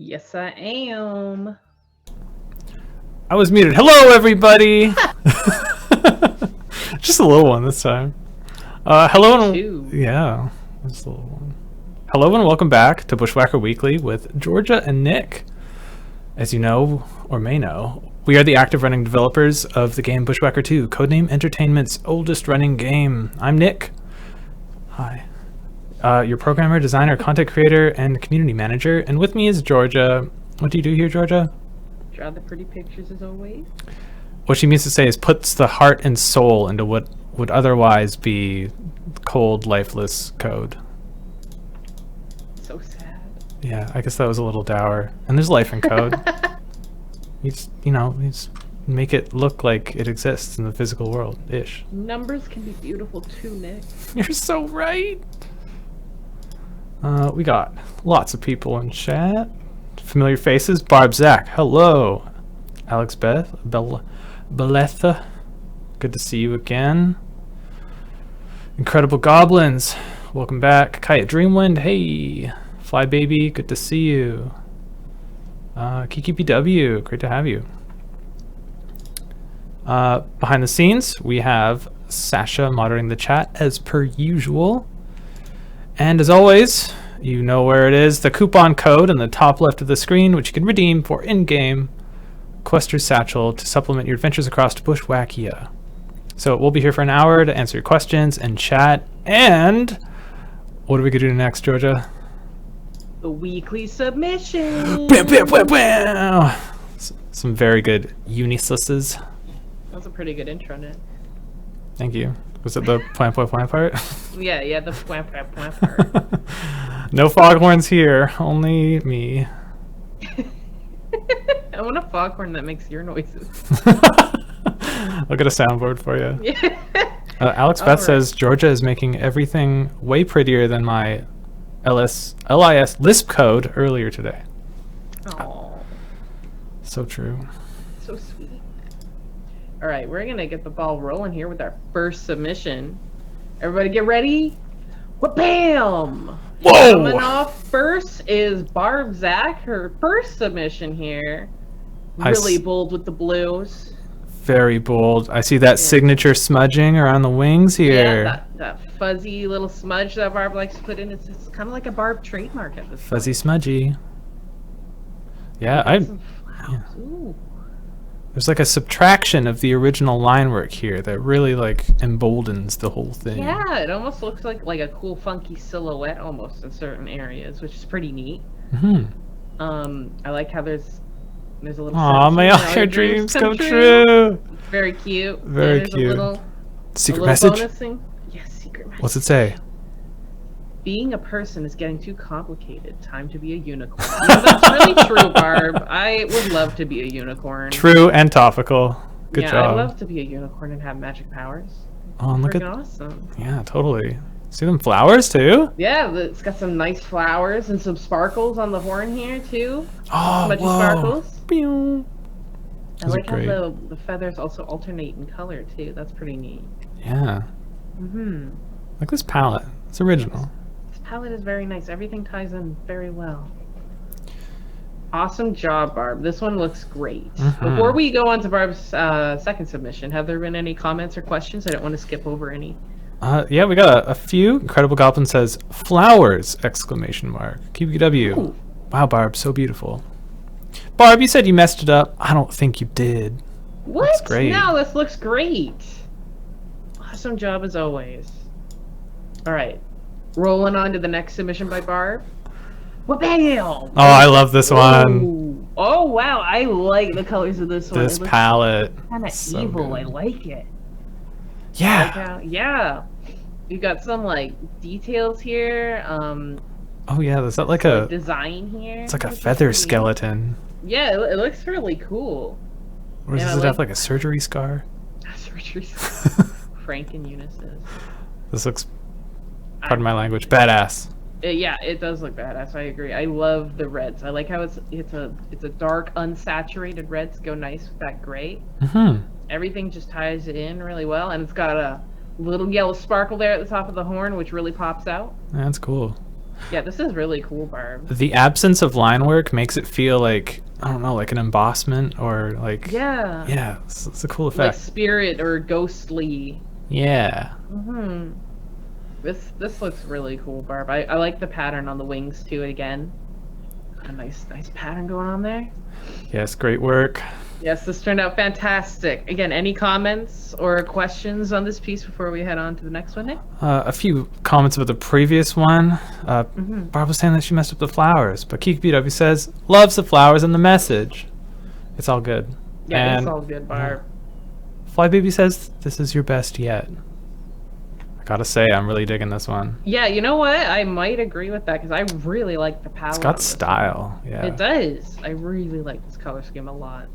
Yes, I am. I was muted. Hello, everybody. Just a little one this time. Hello and yeah, just a little one. Hello and welcome back to Bushwhacker Weekly with Georgia and Nick. As you know or may know, we are the active running developers of the game Bushwhacker 2, Codename Entertainment's oldest running game. I'm Nick. Hi. Your programmer, designer, content creator, and community manager. And with me is Georgia. What do you do here, Georgia? Draw the pretty pictures as always. What she means to say is puts the heart and soul into what would otherwise be cold, lifeless code. So sad. Yeah, I guess that was a little dour. And there's life in code. You just make it look like it exists in the physical world-ish. Numbers can be beautiful too, Nick. You're so right. We got lots of people in chat. Familiar faces. Barb Zach, hello. Alex Beletha, good to see you again. Incredible Goblins, welcome back. Kaya Dreamwind, hey. Fly Baby, good to see you. Kiki PW, great to have you. Behind the scenes, we have Sasha moderating the chat as per usual. And as always, you know where it is, the coupon code in the top left of the screen, which you can redeem for in-game Quester Satchel to supplement your adventures across Bushwhackia. So we'll be here for an hour to answer your questions and chat. And what are we going to do next, Georgia? The weekly submission. Bam, bam, bam, bam. Some very good unisys's. That's a pretty good intro, Nick. Thank you. Was it the point part? Yeah, the point part. No foghorns here, only me. I want a foghorn that makes your noises. I'll get a soundboard for you. Yeah. Alex Beth says Georgia is making everything way prettier than my LIS Lisp code earlier today. Oh, so true. So sweet. All right, we're gonna get the ball rolling here with our first submission. Everybody get ready. Wha-bam! Whoa! Coming off first is Barb Zach, her first submission here. Really bold with the blues. Very bold. I see that signature smudging around the wings here. Yeah, that fuzzy little smudge that Barb likes to put in. It's kind of like a Barb trademark at this fuzzy point. smudgy. Yeah, Ooh. There's like a subtraction of the original line work here that really like emboldens the whole thing. Yeah, it almost looks like a cool funky silhouette almost in certain areas, which is pretty neat. I like how there's a little. Aw, may all your dreams come true. Very cute. Very cute. Secret message. Bonus thing. Yes, secret message. What's it say? Being a person is getting too complicated. Time to be a unicorn. That's really true, Barb. I would love to be a unicorn. True and topical. Good job. I'd love to be a unicorn and have magic powers. Oh, and look at awesome. Yeah, totally. See them flowers too? Yeah, it's got some nice flowers and some sparkles on the horn here too. Oh, whoa. Sparkles. Pew. I like how the feathers also alternate in color too. That's pretty neat. Yeah. Like this palette. It's original. Palette is very nice. Everything ties in very well. Awesome job, Barb. This one looks great. Before we go on to Barb's second submission, have there been any comments or questions? I don't want to skip over any. Yeah, we got a few. Incredible Goblin says, flowers! Exclamation mark. QBW. Ooh. Wow, Barb, so beautiful. Barb, you said you messed it up. I don't think you did. What? That's great. No, this looks great. Awesome job as always. All right. Rolling on to the next submission by Barb. Wha-bam! Oh, I love this one. Ooh. Oh, wow. I like the colors of this one. This palette. Kind of so evil. good. I like it. Yeah. Yeah. You got some, details here. Oh, yeah. Is that like a... design here? It's like a feather skeleton. Yeah, it looks really cool. Or does it have like a surgery scar? A surgery scar. Franken Eunice's. This looks... Pardon my language. Badass. Yeah, it does look badass. I agree. I love the reds. I like how it's a dark, unsaturated reds go nice with that gray. Everything just ties it in really well, and it's got a little yellow sparkle there at the top of the horn, which really pops out. That's cool. Yeah, this is really cool, Barb. The absence of line work makes it feel like, I don't know, like an embossment or like... Yeah. Yeah, it's a cool effect. Like spirit or ghostly. Yeah. Mm-hmm. This looks really cool, Barb. I like the pattern on the wings too. Again, a nice pattern going on there. Yes, great work. Yes, this turned out fantastic. Again, any comments or questions on this piece before we head on to the next one, Nick? A few comments about the previous one. Barb was saying that she messed up the flowers, but Kiki BW says loves the flowers and the message. It's all good. Yeah, and it's all good, Barb. Flybaby says this is your best yet. I gotta say, I'm really digging this one. Yeah, you know what? I might agree with that because I really like the palette. It's got style. Yeah, it does. I really like this color scheme a lot.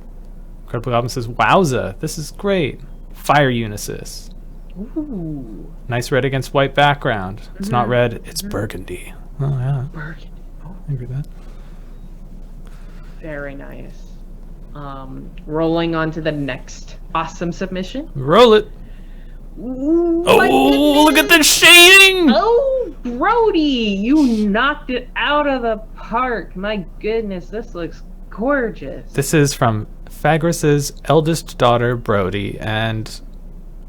Incredible Goblin says, "Wowza, this is great. Fire Unisys. Ooh. Nice red against white background. It's not red, it's burgundy. Oh yeah, Burgundy. Oh. I agree with that. Very nice. Rolling on to the next awesome submission. Roll it. Ooh, oh, look at the shading! Oh, Brody, you knocked it out of the park. My goodness, this looks gorgeous. This is from Fagris's eldest daughter, Brody, and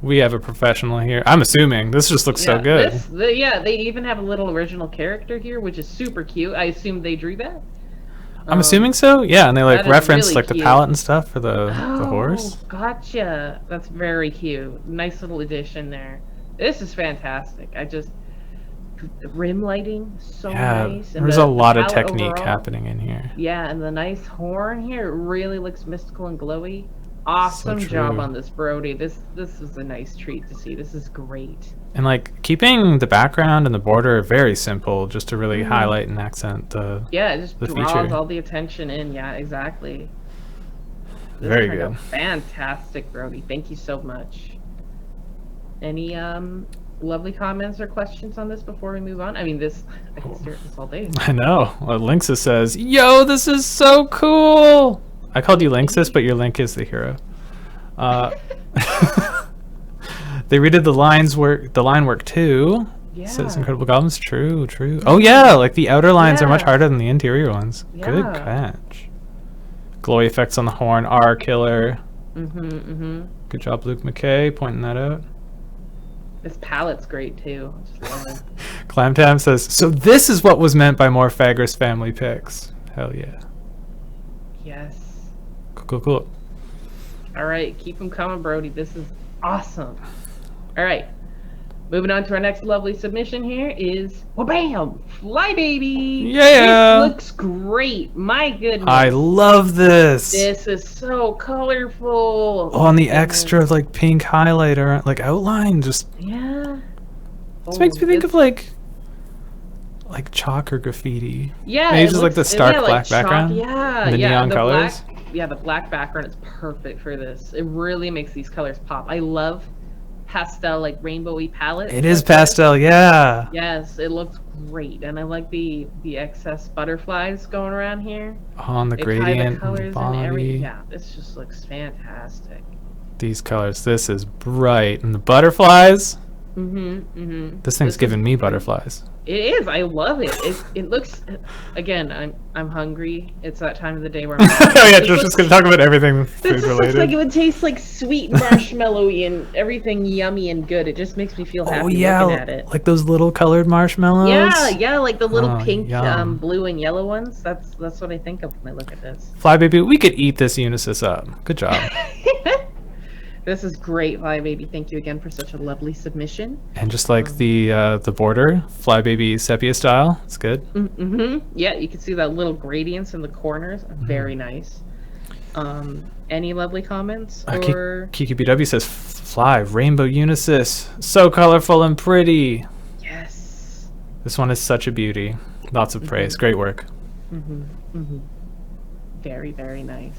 we have a professional here. I'm assuming. This just looks so good. Yeah, they even have a little original character here, which is super cute. I assume they drew that. I'm assuming so. Yeah, and they like reference really like cute. the palette and stuff for the horse. Gotcha. That's very cute. Nice little addition there. This is fantastic. The rim lighting, so nice. And there's a lot of palette technique overall, happening in here. Yeah, and the nice horn here really looks mystical and glowy. Awesome job on this, Brody. This is a nice treat to see. This is great. And like keeping the background and the border very simple, just to really highlight and accent the it just draws feature. all the attention in. Yeah, exactly. This Very turned good. out fantastic, Brody. Thank you so much. Any lovely comments or questions on this before we move on? I mean, I can stare at this all day. I know. Well, Linksys says, "Yo, this is so cool." I called you Linksys, but your Link is the hero. They redid the line work too. Yeah. Says Incredible Goblins. True. Oh yeah, like the outer lines are much harder than the interior ones. Yeah. Good catch. Glowy effects on the horn are killer. Good job, Luke McKay, pointing that out. This palette's great too. I just love it. Clamtam says, so this is what was meant by more Fagris family picks. Hell yeah. Yes. Cool. All right, keep them coming, Brody. This is awesome. All right, moving on to our next lovely submission here is wha-bam! Flybaby! Yeah! This looks great. My goodness. I love this. This is so colorful. Oh, and the extra like pink highlighter, like outline, just yeah. This makes me think of like chalk or graffiti. Yeah, maybe just like the stark black background. Yeah, and the neon colors. The black background is perfect for this. It really makes these colors pop. I love pastel, like rainbowy palette. It is pastel, yeah. Yes, it looks great, and I like the excess butterflies going around here. On the gradient, the colors body. and everything. Yeah, this just looks fantastic. These colors, this is bright, and the butterflies. This thing's giving me butterflies. It is. I love it. It looks. Again, I'm hungry. It's that time of the day where. Oh yeah, Josh's just gonna talk about everything food this related. Looks like it would taste like sweet marshmallowy and everything yummy and good. It just makes me feel happy looking at it. Like those little colored marshmallows. Yeah, like the little pink, yum. blue and yellow ones. That's what I think of when I look at this. Flybaby, we could eat this Unisys up. Good job. This is great, Flybaby. Thank you again for such a lovely submission. And just like the border, Flybaby sepia style. It's good. Yeah, you can see that little gradients in the corners. Very nice. Any lovely comments? Or Kiki BW says, "Fly rainbow Unisys, so colorful and pretty." Yes. This one is such a beauty. Lots of praise. Great work. Very, very nice.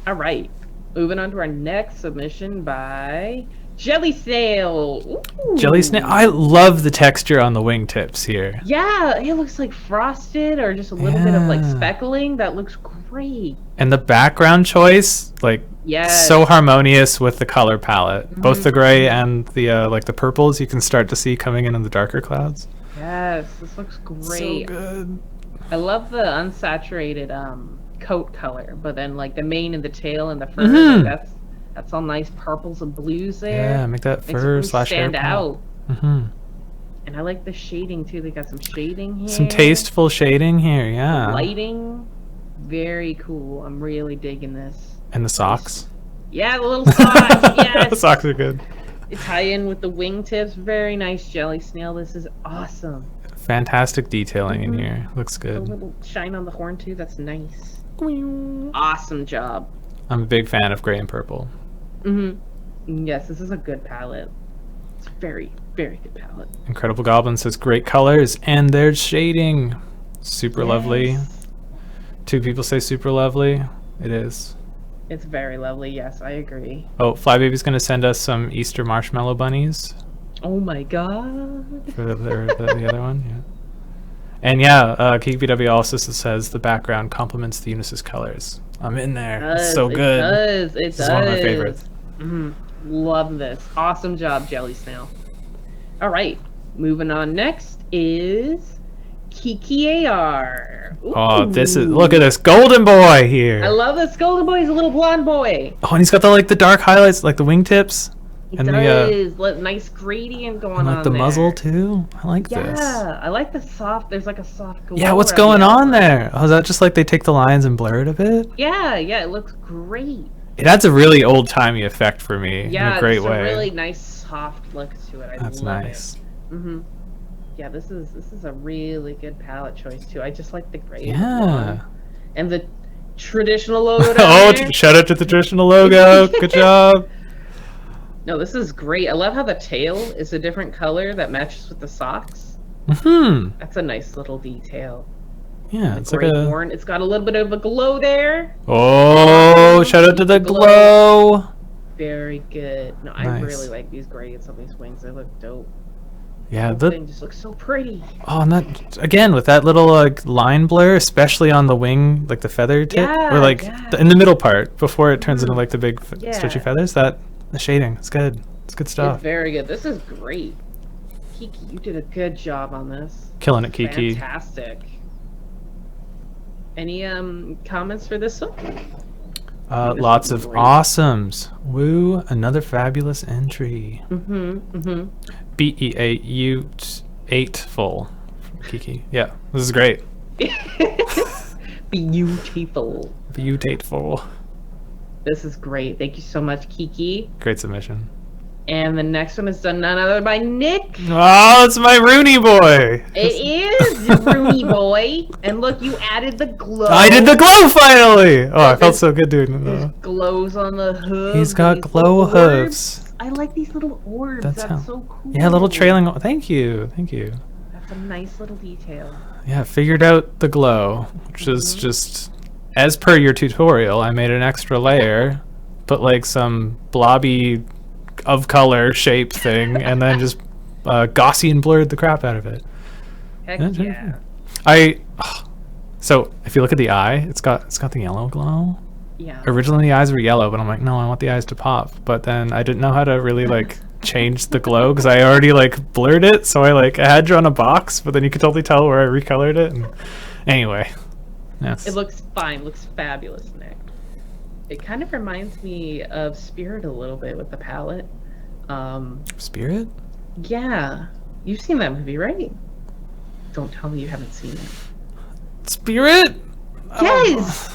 All right. Moving on to our next submission by Jelly Snail. Ooh. Jelly Snail. I love the texture on the wingtips here. Yeah, it looks like frosted or just a little bit of like speckling. That looks great. And the background choice, so harmonious with the color palette. Both the gray and the the purples you can start to see coming in the darker clouds. Yes, this looks great. So good. I love the unsaturated coat color, but then like the mane and the tail and the fur, like, that's all nice purples and blues there. Yeah, make that fur slash hair stand out. And I like the shading too. They got some shading here. Some tasteful shading here, yeah. The lighting, very cool. I'm really digging this. And the socks. Yeah, the little socks. Yes. The socks are good. They tie in with the wingtips. Very nice jelly snail. This is awesome. Fantastic detailing in here. Looks good. A little shine on the horn too. That's nice. Awesome job. I'm a big fan of gray and purple. Yes, this is a good palette. It's very, very good palette. Incredible Goblins has great colors and there's shading. Super lovely. 2 people say super lovely. It is. It's very lovely. Yes, I agree. Oh, Flybaby's going to send us some Easter marshmallow bunnies. Oh my god. For the other one, yeah. And yeah, KBW also says the background complements the Unisys colors. I'm in there. It's so good. It does. This is one of my favorites. Love this. Awesome job, Jelly Snail. All right, moving on. Next is Kiki AR. Ooh. Oh, look at this golden boy here. I love this golden boy. He's a little blonde boy. Oh, and he's got the dark highlights, like the wingtips. He does. Nice gradient going on the there. muzzle too. I like this. Yeah, I like the soft. There's like a soft glow. Yeah, what's going on there? Oh, is that just like they take the lines and blur it a bit? Yeah, it looks great. It adds a really old-timey effect for me in a great way. Yeah, it's a really nice soft look to it. That's nice. Yeah, this is a really good palette choice too. I just like the gray. Yeah. And the traditional logo. Shout out to the traditional logo. Good job. No, this is great. I love how the tail is a different color that matches with the socks. That's a nice little detail. Yeah, it's like a horn. It's got a little bit of a glow there. Oh, shout out to the glow. Very good. No, Nice. I really like these gradients on these wings. They look dope. Yeah, the thing just looks so pretty. Oh, and that again with that little line blur, especially on the wing, like the feather tip, or in the middle part before it turns into like the big stretchy feathers. The shading, it's good. It's good stuff. It's very good. This is great. Kiki, you did a good job on this. Killing it, Kiki. Fantastic. Any comments for this one? Lots of awesomes. Woo, another fabulous entry. BEAU8 Kiki. Yeah, this is great. Beautiful. Beautiful. This is great. Thank you so much, Kiki. Great submission. And the next one is done none other by Nick. Oh, it's my Rooney boy. It is Rooney boy. And look, you added the glow. I did the glow finally. Oh, I felt so good doing it. There's glows on the hooves. He's got glow hooves. I like these little orbs. That's so cool. Yeah, little trailing. Thank you. That's a nice little detail. Yeah, figured out the glow, which is just as per your tutorial. I made an extra layer, put like some blobby of color shape thing, and then just Gaussian blurred the crap out of it. Heck yeah. So if you look at the eye, it's got the yellow glow. Yeah. Originally the eyes were yellow, but I'm like, no, I want the eyes to pop. But then I didn't know how to really like change the glow because I already like blurred it, so I had drawn a box, but then you could totally tell where I recolored it. And anyway, yes. It looks fine. Looks fabulous, Nick. It kind of reminds me of Spirit a little bit with the palette. Spirit? Yeah. You've seen that movie, right? Don't tell me you haven't seen it. Spirit? Yes!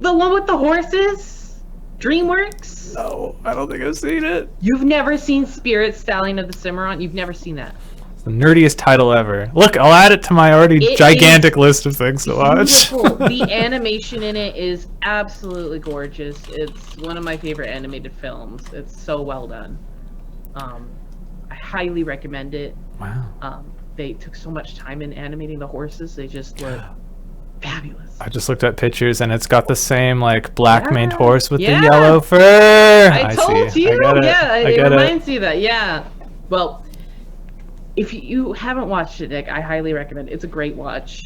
The one with the horses? DreamWorks? No, I don't think I've seen it. You've never seen Spirit, Stallion of the Cimarron? You've never seen that? The nerdiest title ever. Look, I'll add it to my already gigantic list of things to watch. The animation in it is absolutely gorgeous. It's one of my favorite animated films. It's so well done. I highly recommend it. Wow. They took so much time in animating the horses. They just look fabulous. I just looked at pictures and it's got the same like black maned horse with the yellow fur. I told you. It reminds you of that. Yeah. Well, if you haven't watched it, Nick, I highly recommend it. It's a great watch.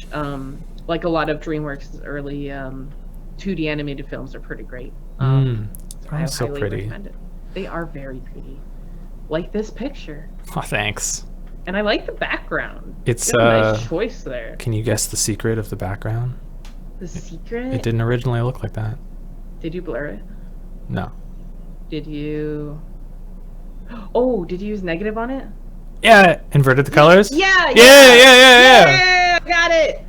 Like a lot of DreamWorks' early 2D animated films are pretty great. I highly recommend it. They are very pretty. Like this picture. Oh, thanks. And I like the background. It's a nice choice there. Can you guess the secret of the background? The secret? It didn't originally look like that. Did you blur it? No. Did you... Oh, did you use negative on it? Yeah, inverted the colors? Yeah! Yeah! Got it!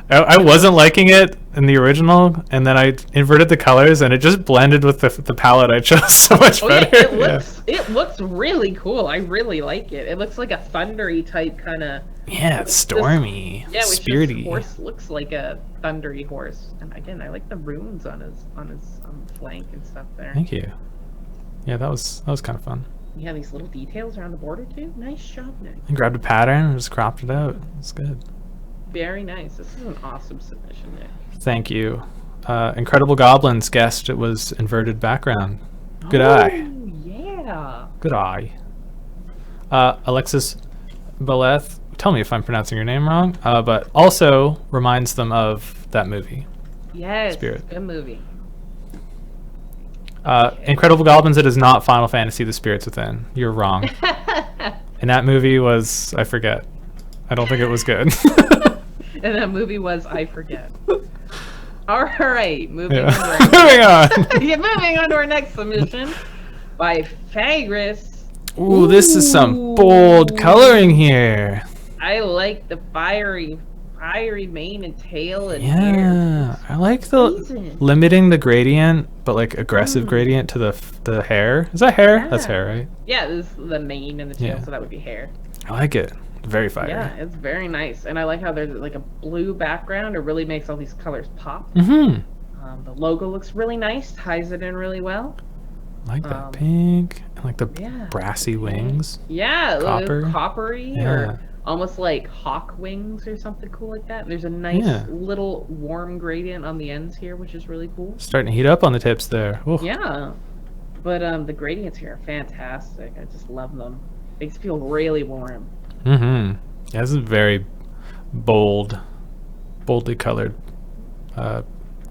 I wasn't liking it in the original, and then I inverted the colors, and it just blended with the palette I chose so much better. Yeah, it looks really cool. I really like it. It looks like a thundery type kind of... Yeah, it's stormy, spirity. Which horse looks like a thundery horse. And again, I like the runes on his flank and stuff there. Thank you. Yeah, that was kind of fun. Yeah, these little details around the border too. Nice job, Nick. I grabbed a pattern and just cropped it out. It's good. Very nice. This is an awesome submission, Nick. Thank you. Incredible Goblins guessed it was inverted background. Good eye. Yeah. Good eye. Alexis Beleth, tell me if I'm pronouncing your name wrong, but also reminds them of that movie. Yes. Spirit. Good movie. Incredible Goblins, it is not Final Fantasy The Spirits Within. You're wrong. And that movie was, I forget. I don't think it was good. And that movie was, I forget. All right, moving on. Moving on. Yeah, moving on to our next submission by Fagris. Ooh, this is some bold coloring here. I like the fiery mane and tail and yeah, hair. I like the limiting the gradient, but like aggressive gradient to the hair. Is that hair? Yeah. That's hair, right? Yeah, this is the mane and the tail, so that would be hair. I like it. Very fiery. Yeah, it's very nice, and I like how there's like a blue background. It really makes all these colors pop. Mm-hmm. The logo looks really nice, ties it in really well. I like that pink and like the brassy wings. Yeah, coppery or almost like hawk wings or something cool like that. And there's a nice little warm gradient on the ends here, which is really cool. Starting to heat up on the tips there. Ooh. Yeah, but the gradients here are fantastic. I just love them. Makes it feel really warm. Mm-hmm. Yeah, this is very boldly colored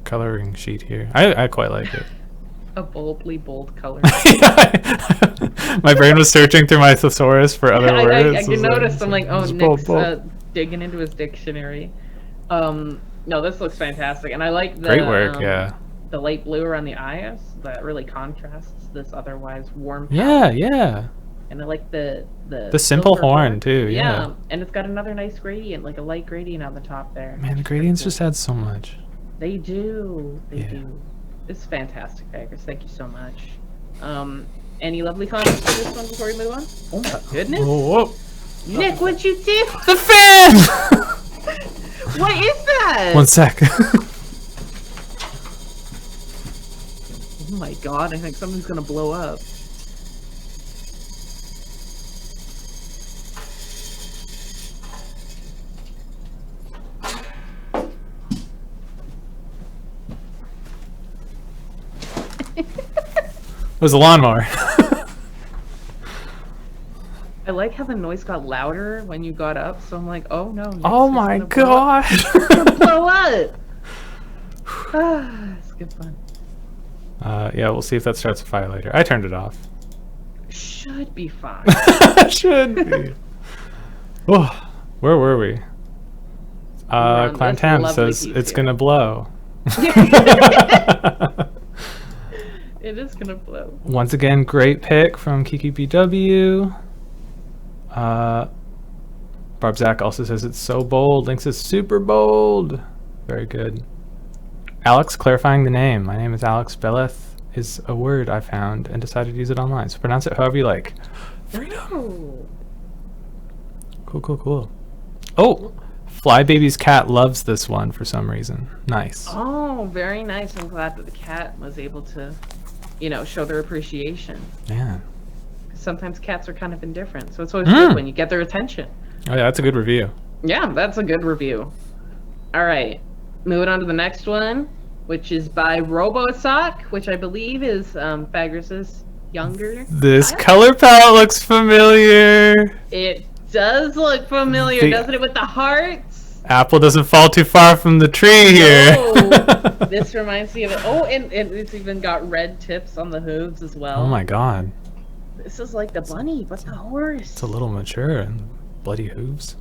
coloring sheet here. I quite like it. A bold color. My brain was searching through my thesaurus for other words. I can notice. I'm like, oh, Nick's digging into his dictionary. No, this looks fantastic, and I like the great work. The light blue around the eyes that really contrasts this otherwise warm. Yeah. And I like the simple horn too. Yeah, and it's got another nice gradient, like a light gradient on the top there. Man, the gradients just add so much. They do. They do. It's fantastic, Fagris. Thank you so much. Any lovely comments for this one before we move on? Oh my goodness. Whoa. Nick, what'd you do? The fan! What is that? 1 sec. Oh my god, I think something's gonna blow up. It was a lawnmower. I like how the noise got louder when you got up, so I'm like, oh no. Oh my god. It's gonna blow up. It's good fun. Yeah, we'll see if that starts a fire later. I turned it off. Should be fine. Should be. Oh, where were we? Clantam says it's gonna blow. It is gonna blow. Once again, great pick from Kiki BW. Barb Zach also says it's so bold. Link says super bold. Very good. Alex clarifying the name. My name is Alex. Beleth is a word I found and decided to use it online. So pronounce it however you like. Freedom. Oh. Cool. Oh, Flybaby's cat loves this one for some reason. Nice. Oh, very nice. I'm glad that the cat was able to, show their appreciation. Yeah. Sometimes cats are kind of indifferent, so it's always good when you get their attention. Oh yeah, that's a good review. Yeah, that's a good review. All right, moving on to the next one, which is by RoboSock, which I believe is Fagris's younger. This color palette looks familiar. It does look familiar, doesn't it, with the hearts? Apple doesn't fall too far from the tree here. Oh, this reminds me of it. Oh, and it's even got red tips on the hooves as well. Oh my god. This is like the bunny, but the horse. It's a little mature. bloody hooves.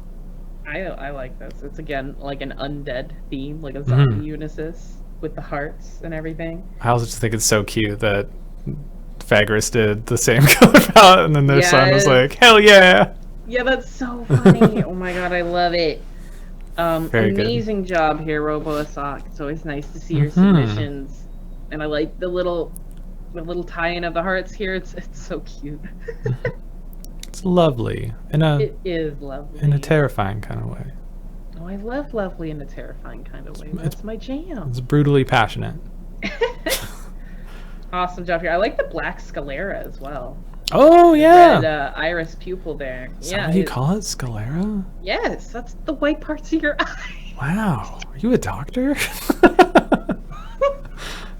I like this. It's again like an undead theme, like a zombie Unisys with the hearts and everything. I also just think it's so cute that Fagris did the same color palette, and then their son was like, "Hell yeah!" Yeah, that's so funny. Oh my god, I love it. Amazing job here, Robo Asak. It's always nice to see your submissions, and I like the little tie-in of the hearts here. It's so cute. It's lovely. It is lovely. In a terrifying kind of way. Oh, I love lovely in a terrifying kind of way. That's my jam. It's brutally passionate. Awesome job here. I like the black sclera as well. Oh, yeah. Red, iris pupil there. Is that what you call it? Sclera? Yes, that's the white parts of your eye. Wow. Are you a doctor?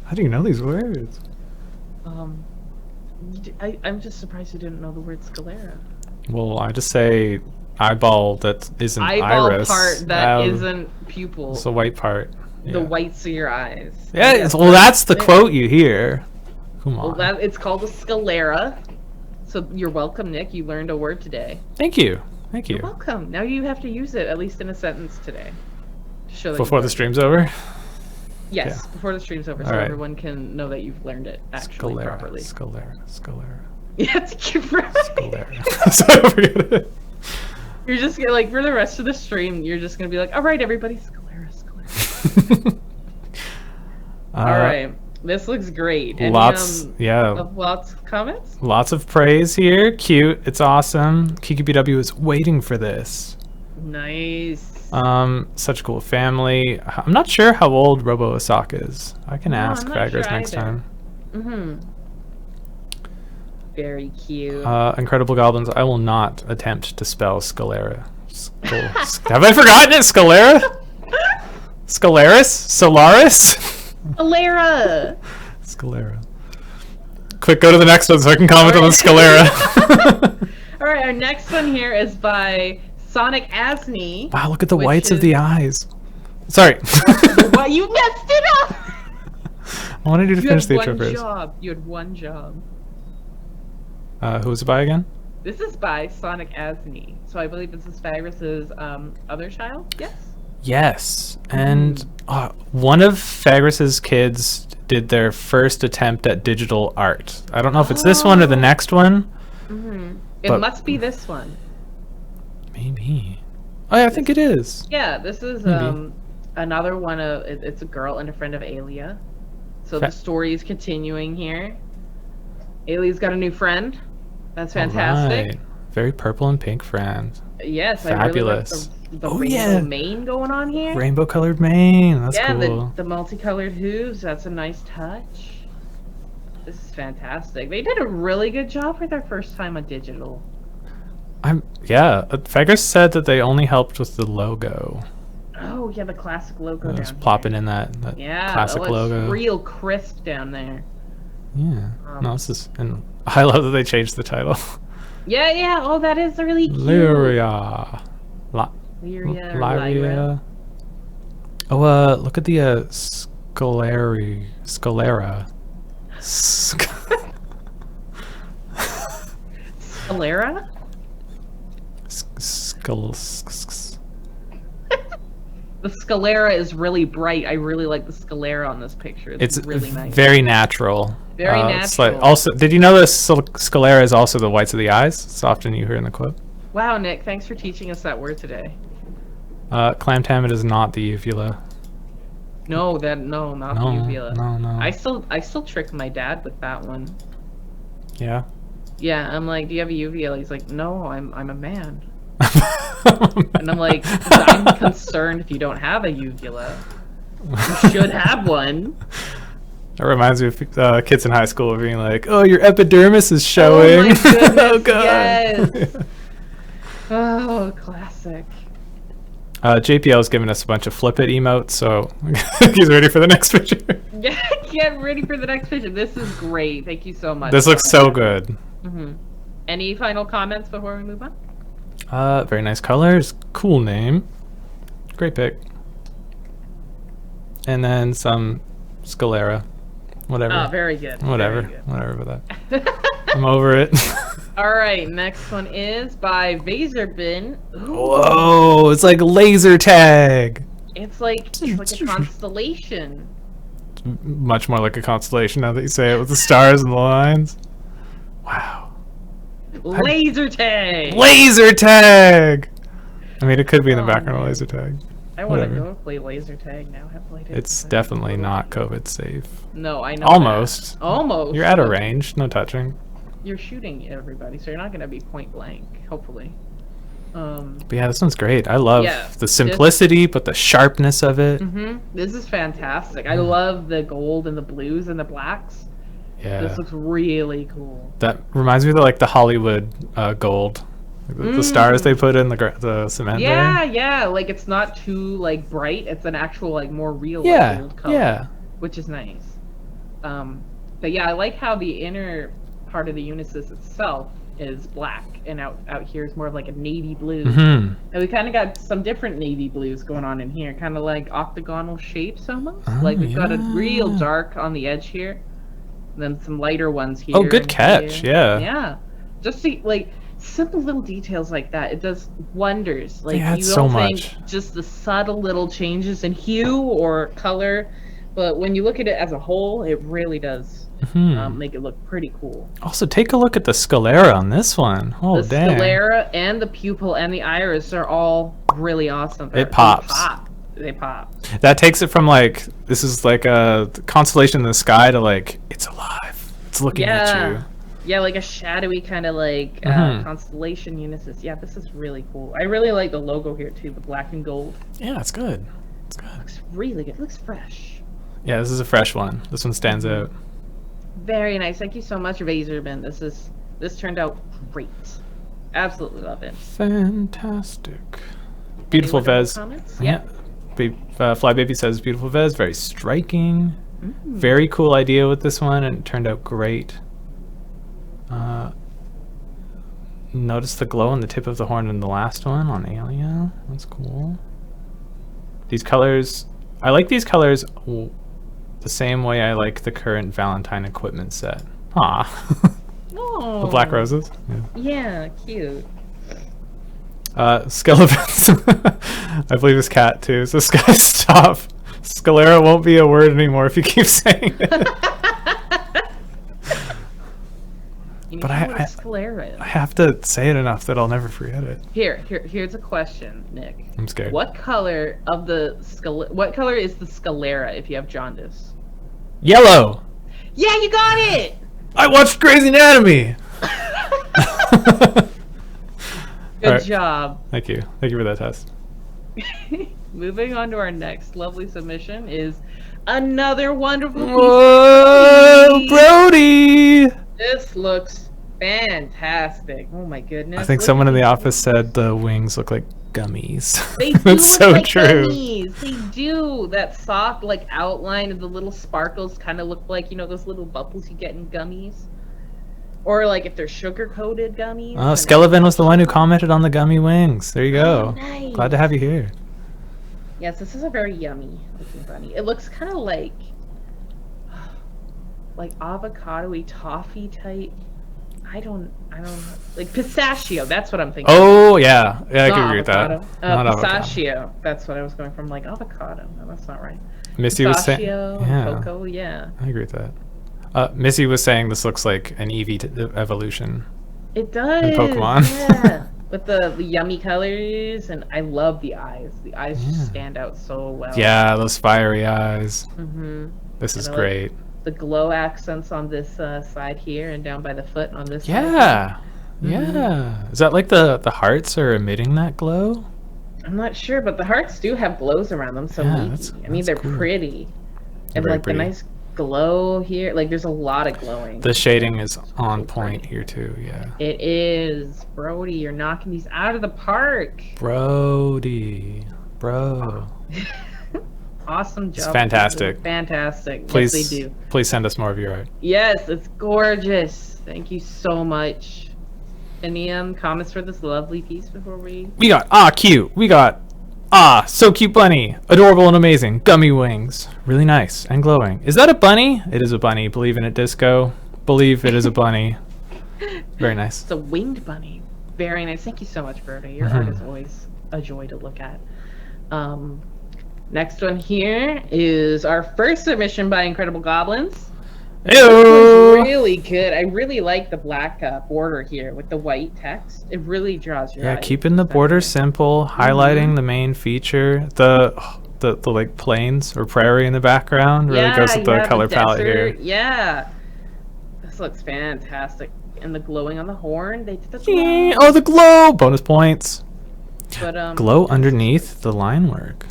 How do you know these words? I'm just surprised you didn't know the word sclera. Well, I just say eyeball that isn't eyeball iris. Part that isn't pupil. It's the white part. The whites of your eyes. Yeah, well, that's the quote you hear. Come on. Well, it's called a sclera. So you're welcome, Nick. You learned a word today. Thank you. Thank you. You're welcome. Now you have to use it, at least in a sentence today. To show that before the stream's over? Yes, before the stream's over, so everyone can know that you've learned it actually properly. Sclera. Yeah, to keep right. Sclera. So forget it. You're just gonna, like, for the rest of the stream, you're just gonna be like, all right, everybody, sclera. All right. This looks great. Lots of comments? Lots of praise here. Cute. It's awesome. Kiki BW is waiting for this. Nice. Such a cool family. I'm not sure how old Robo Asak is. I can ask Fagris next time. Very cute. Incredible Goblins. I will not attempt to spell sclera. Have I forgotten it? Sclera? Scalaris? Solaris? Sclera. Sclera. Quick, go to the next one so I can comment on the sclera. All right, our next one here is by Sonic Asney. Wow, look at the whites of the eyes. Sorry. What? You messed it up! I wanted you to finish the intro first. You had one job. Who was it by again? This is by Sonic Asney. So I believe this is Fagris's other child? Yes? Yes. And one of Fagris's kids did their first attempt at digital art. I don't know if it's this one or the next one. It must be this one. Maybe. Oh, yeah, I think it is. Yeah, this is another one of... It's a girl and a friend of Alia. So the story is continuing here. Alia's got a new friend. That's fantastic. Right. Very purple and pink friend. Yes, fabulous. I really like the rainbow mane going on here. Rainbow colored mane. That's cool. The multicolored hooves. That's a nice touch. This is fantastic. They did a really good job for their first time on digital. Fagris said that they only helped with the logo. Oh yeah, the classic logo. Just plopping in that classic logo. Real crisp down there. Yeah. No, this is, and I love that they changed the title. Yeah. Oh, that is really cute. Lyria. Lyria. Oh, look at the sclera. Sclera? The sclera is really bright. I really like the sclera on this picture. It's really nice. Very natural. Very natural. Also, did you know the sclera is also the whites of the eyes? It's often you hear in the quote. Wow, Nick, thanks for teaching us that word today. Clam tam, it is not the uvula. Not the uvula. No. I still trick my dad with that one. Yeah. Yeah, I'm like, do you have a uvula? He's like, no, I'm a man. And I'm like, I'm concerned if you don't have a uvula. You should have one. That reminds me of kids in high school being like, "Oh, your epidermis is showing." Oh my goodness, oh god. Yes. Oh, classic. JPL is giving us a bunch of flip it emotes, so he's ready for the next picture. Get ready for the next picture. This is great. Thank you so much. This looks so good. Any final comments before we move on? Very nice colors. Cool name. Great pick. And then some sclera. Whatever. Oh, very good. Whatever. Very good. Whatever about that. I'm over it. All right, next one is by Vaserbin. Whoa, it's like laser tag. It's like a constellation. Much more like a constellation now that you say it, with the stars and the lines. Wow. Laser tag. Laser tag. I mean, it could be in the background of laser tag. I want to go play laser tag now. I've played it. It's definitely not COVID safe. No, I know. Almost. Almost. You're at a range, no touching. You're shooting everybody, so you're not going to be point blank, hopefully. But yeah, this one's great. I love the simplicity, but the sharpness of it. This is fantastic. I love the gold and the blues and the blacks. Yeah. This looks really cool. That reminds me of the Hollywood gold. The stars they put in the cement there. Yeah. Like, it's not too, like, bright. It's an actual, like, more real gold color. Yeah. Which is nice. But yeah, I like how the inner part of the Unisys itself is black, and out here is more of like a navy blue. And we kind of got some different navy blues going on in here, kind of like octagonal shapes almost. Like we've got a real dark on the edge here, and then some lighter ones here. Oh, good catch. Here. Yeah. Just see, like, simple little details like that, it does wonders. Like, you don't think just the subtle little changes in hue or color, but when you look at it as a whole, it really does make it look pretty cool. Also, take a look at the sclera on this one. Oh, the dang. sclera and the pupil and the iris are all really awesome. It pops. They pop. That takes it from, like, this is like a constellation in the sky to, like, it's alive. It's looking at you. Yeah, like a shadowy kind of like constellation Unisys. Yeah, this is really cool. I really like the logo here too, the black and gold. Yeah, it's good. It's good. It looks really good. It looks fresh. Yeah, this is a fresh one. This one stands out. Very nice. Thank you so much, Vaserbin. This turned out great. Absolutely love it. Fantastic. Beautiful Vez. Yeah. Flybaby says beautiful Vez, very striking. Very cool idea with this one, and it turned out great. Notice the glow on the tip of the horn in the last one on Alien. That's cool. These colors, I like these colors the same way I like the current Valentine equipment set. Aw. Oh. The black roses. Yeah, cute. Skeletons. I believe it's cat too, so stop. Sclera won't be a word anymore if you keep saying it. But I have to say it enough that I'll never forget it. Here's a question, Nick. I'm scared. What color is the sclera if you have jaundice? Yellow. Yeah, you got it. I watched Grey's Anatomy. Good job. Thank you for that test. Moving on to our next lovely submission is another wonderful piece. Whoa, Brody! This looks fantastic. Oh my goodness. I think someone in the office said the wings look like gummies. They do That's look so like true. Gummies. They do. That soft like outline of the little sparkles kind of look like, you know, those little bubbles you get in gummies. Or like if they're sugar-coated gummies. Oh, Skeleton was the one who commented on the gummy wings. There you go. Oh, nice. Glad to have you here. Yes, this is a very yummy looking bunny. It looks kind of like avocado-y toffee type. I don't know. Like pistachio, that's what I'm thinking. Oh, yeah. Yeah, I can agree with that. Pistachio. Avocado. That's what I was going from, like avocado. No, that's not right. Missy was saying, cocoa, yeah. I agree with that. Missy was saying this looks like an Eevee evolution. It does. In Pokemon. Yeah. With the yummy colors, and I love the eyes. The eyes just stand out so well. Yeah, those fiery eyes. This is great. Like the glow accents on this side here, and down by the foot on this side. Yeah. Is that like the hearts are emitting that glow? I'm not sure, but the hearts do have glows around them, so maybe. They're cool. Pretty. And like pretty. The nice glow here, like there's a lot of glowing. The shading is on point here too, yeah. It is. Brody, you're knocking these out of the park. Brody. Awesome job. It's fantastic. Fantastic. Please, yes, they do. Please send us more of your art. Yes, it's gorgeous. Thank you so much. Any comments for this lovely piece before we... We got, cute. We got, so cute bunny. Adorable and amazing. Gummy wings. Really nice and glowing. Is that a bunny? It is a bunny. Believe in it, Disco. Believe it is a bunny. Very nice. It's a winged bunny. Very nice. Thank you so much, Berta. Your art is always a joy to look at. Next one here is our first submission by Incredible Goblins. Ew. Really good. I really like the black border here with the white text. It really draws your eye. Yeah, keeping the border simple, highlighting the main feature. The like plains or prairie in the background really goes with the color palette here. Yeah. This looks fantastic. And the glowing on the horn, they did the glow. Oh, the glow! Bonus points. But glow underneath the line work.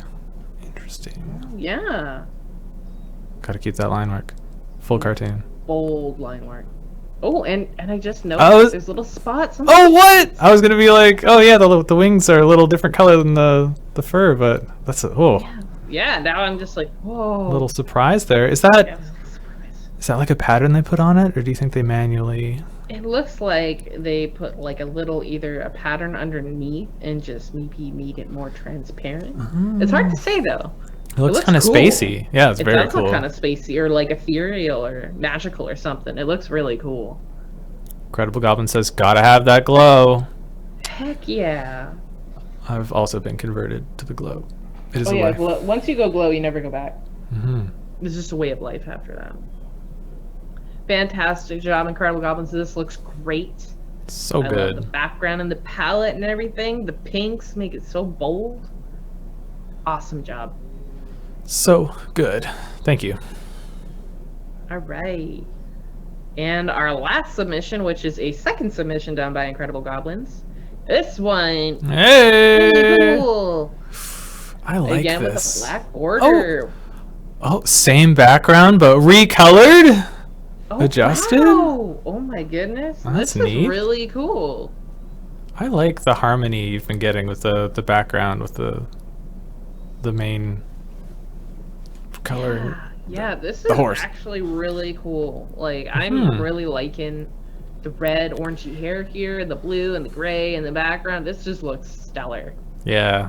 Interesting. Yeah. Gotta keep that line work. Full cartoon. Bold line work. Oh, and I just noticed there's little spots. Oh, what? I was gonna be like, oh yeah, the wings are a little different color than the fur, but that's Yeah, now I'm just like, whoa. A little surprise there. Is that like a pattern they put on it, or do you think they manually? It looks like they put like a little either a pattern underneath and just maybe made it more transparent. It's hard to say though. It looks kind of cool. Spacey. Yeah, it's very cool. It does look kind of spacey or like ethereal or magical or something. It looks really cool. Incredible Goblin says, gotta have that glow. Heck yeah. I've also been converted to the glow. It is a life. Once you go glow, you never go back. It's just a way of life after that. Fantastic job, Incredible Goblins. This looks great. So good. I love the background and the palette and everything. The pinks make it so bold. Awesome job. So good. Thank you. All right. And our last submission, which is a second submission done by Incredible Goblins. This one. Hey! Really cool. I like Again, this. With a black border. Oh, same background, but recolored? Adjusted? Wow. Oh my goodness. Oh, that's this neat. Is really cool. I like the harmony you've been getting with the background, with the main color. Yeah, this is actually really cool. Like, I'm really liking the red, orangey hair here, the blue and the gray in the background. This just looks stellar. Yeah.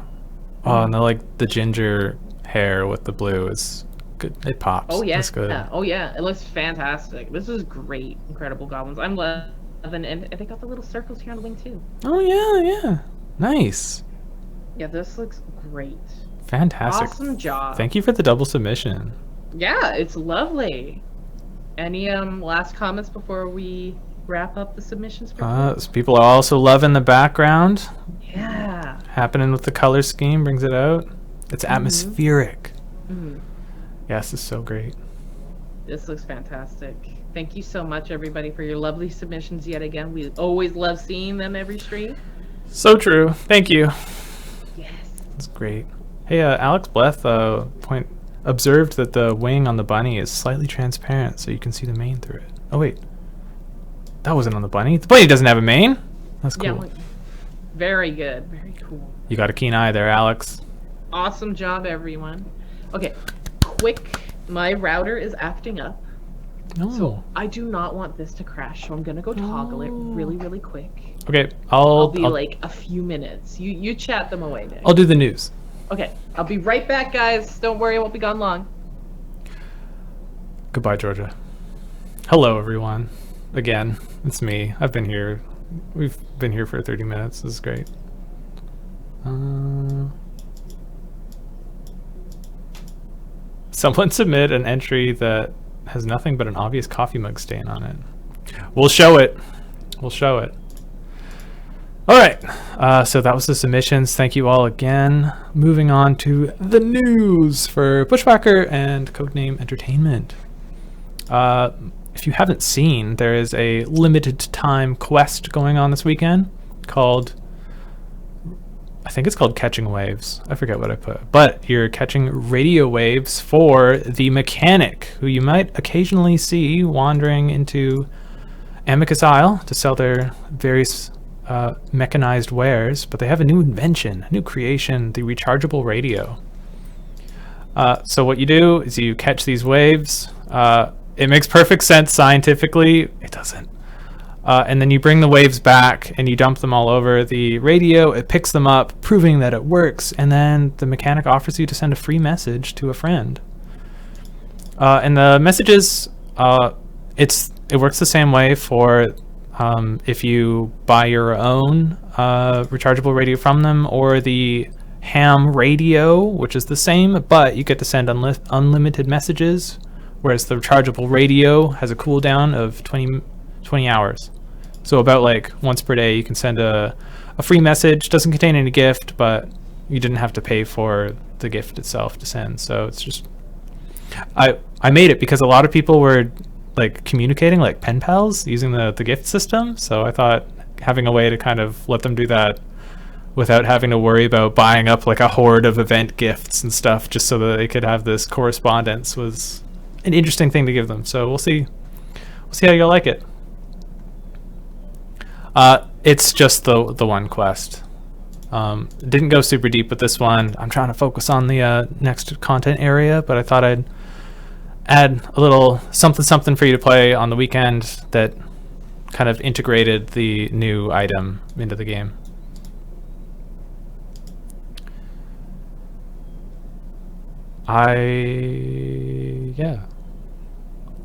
Oh, and the ginger hair with the blue is good. It pops. Oh yeah. That's good. Oh yeah. It looks fantastic. This is great, Incredible Goblins. I'm loving, and they got the little circles here on the wing too. Oh yeah. Nice. Yeah, this looks great. Fantastic. Awesome job. Thank you for the double submission. Yeah, it's lovely. Any last comments before we wrap up the submissions? People are also loving the background. Yeah. Happening with the color scheme brings it out. It's atmospheric. Yes, it's so great. This looks fantastic. Thank you so much, everybody, for your lovely submissions yet again. We always love seeing them every stream. So true. Thank you. Yes. That's great. Hey, Alex Bleth observed that the wing on the bunny is slightly transparent, so you can see the mane through it. Oh wait, that wasn't on the bunny. The bunny doesn't have a mane. That's cool. Yeah, very good. Very cool. You got a keen eye there, Alex. Awesome job, everyone. Okay, quick. My router is acting up. No. So I do not want this to crash, so I'm gonna go toggle it really, really quick. Okay, I'll be like a few minutes. You chat them away, Nick. I'll do the news. Okay, I'll be right back, guys. Don't worry, I won't be gone long. Goodbye, Georgia. Hello, everyone. Again, it's me. I've been here. We've been here for 30 minutes. This is great. Someone submit an entry that has nothing but an obvious coffee mug stain on it. We'll show it. We'll show it. All right, so that was the submissions. Thank you all again. Moving on to the news for Bushwhacker and Codename Entertainment. If you haven't seen, there is a limited time quest going on this weekend called, I think it's called Catching Waves. I forget what I put, but you're catching radio waves for the mechanic, who you might occasionally see wandering into Amicus Isle to sell their various mechanized wares, but they have a new invention, a new creation, the rechargeable radio. So what you do is you catch these waves. It makes perfect sense scientifically. It doesn't. And then you bring the waves back and you dump them all over the radio. It picks them up, proving that it works. And then the mechanic offers you to send a free message to a friend. And the messages, it works the same way for if you buy your own rechargeable radio from them, or the ham radio, which is the same, but you get to send unlimited messages, whereas the rechargeable radio has a cooldown of 20 hours. So about like once per day you can send a free message. Doesn't contain any gift, but you didn't have to pay for the gift itself to send. So it's just, I made it because a lot of people were like communicating like pen pals using the gift system. So I thought having a way to kind of let them do that without having to worry about buying up like a horde of event gifts and stuff just so that they could have this correspondence was an interesting thing to give them. So we'll see how you'll like it. It's just the one quest. Didn't go super deep with this one. I'm trying to focus on the next content area, but I thought I'd add a little something for you to play on the weekend that kind of integrated the new item into the game. Yeah.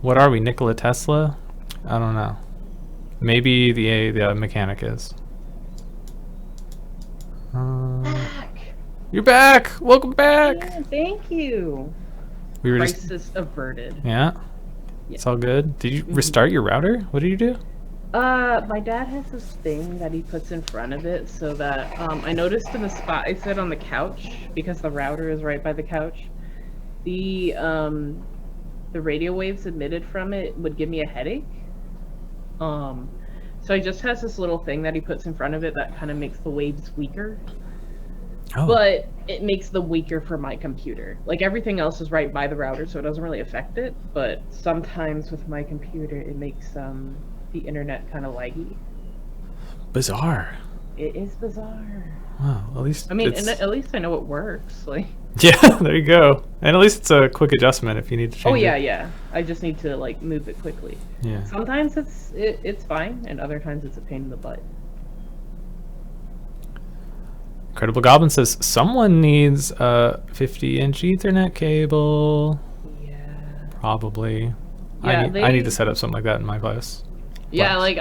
What are we, Nikola Tesla? I don't know. Maybe the mechanic is. Back. You're back! Welcome back! Yeah, thank you. We were Crisis averted. Yeah? It's all good. Did you restart your router? What did you do? My dad has this thing that he puts in front of it so that, I noticed in the spot I sit on the couch, because the router is right by the couch, the radio waves emitted from it would give me a headache. So he just has this little thing that he puts in front of it that kind of makes the waves weaker. Oh. But it makes them weaker for my computer. Like everything else is right by the router, so it doesn't really affect it. But sometimes with my computer, it makes the internet kind of laggy. Bizarre. It is bizarre. Wow, at least at least I know it works. Like. Yeah, there you go. And at least it's a quick adjustment if you need to change it. Yeah. I just need to like move it quickly. Yeah. Sometimes it's fine, and other times it's a pain in the butt. Incredible Goblin says someone needs a 50-inch Ethernet cable. Yeah. Probably. Yeah, I need to set up something like that in my place. Yeah, like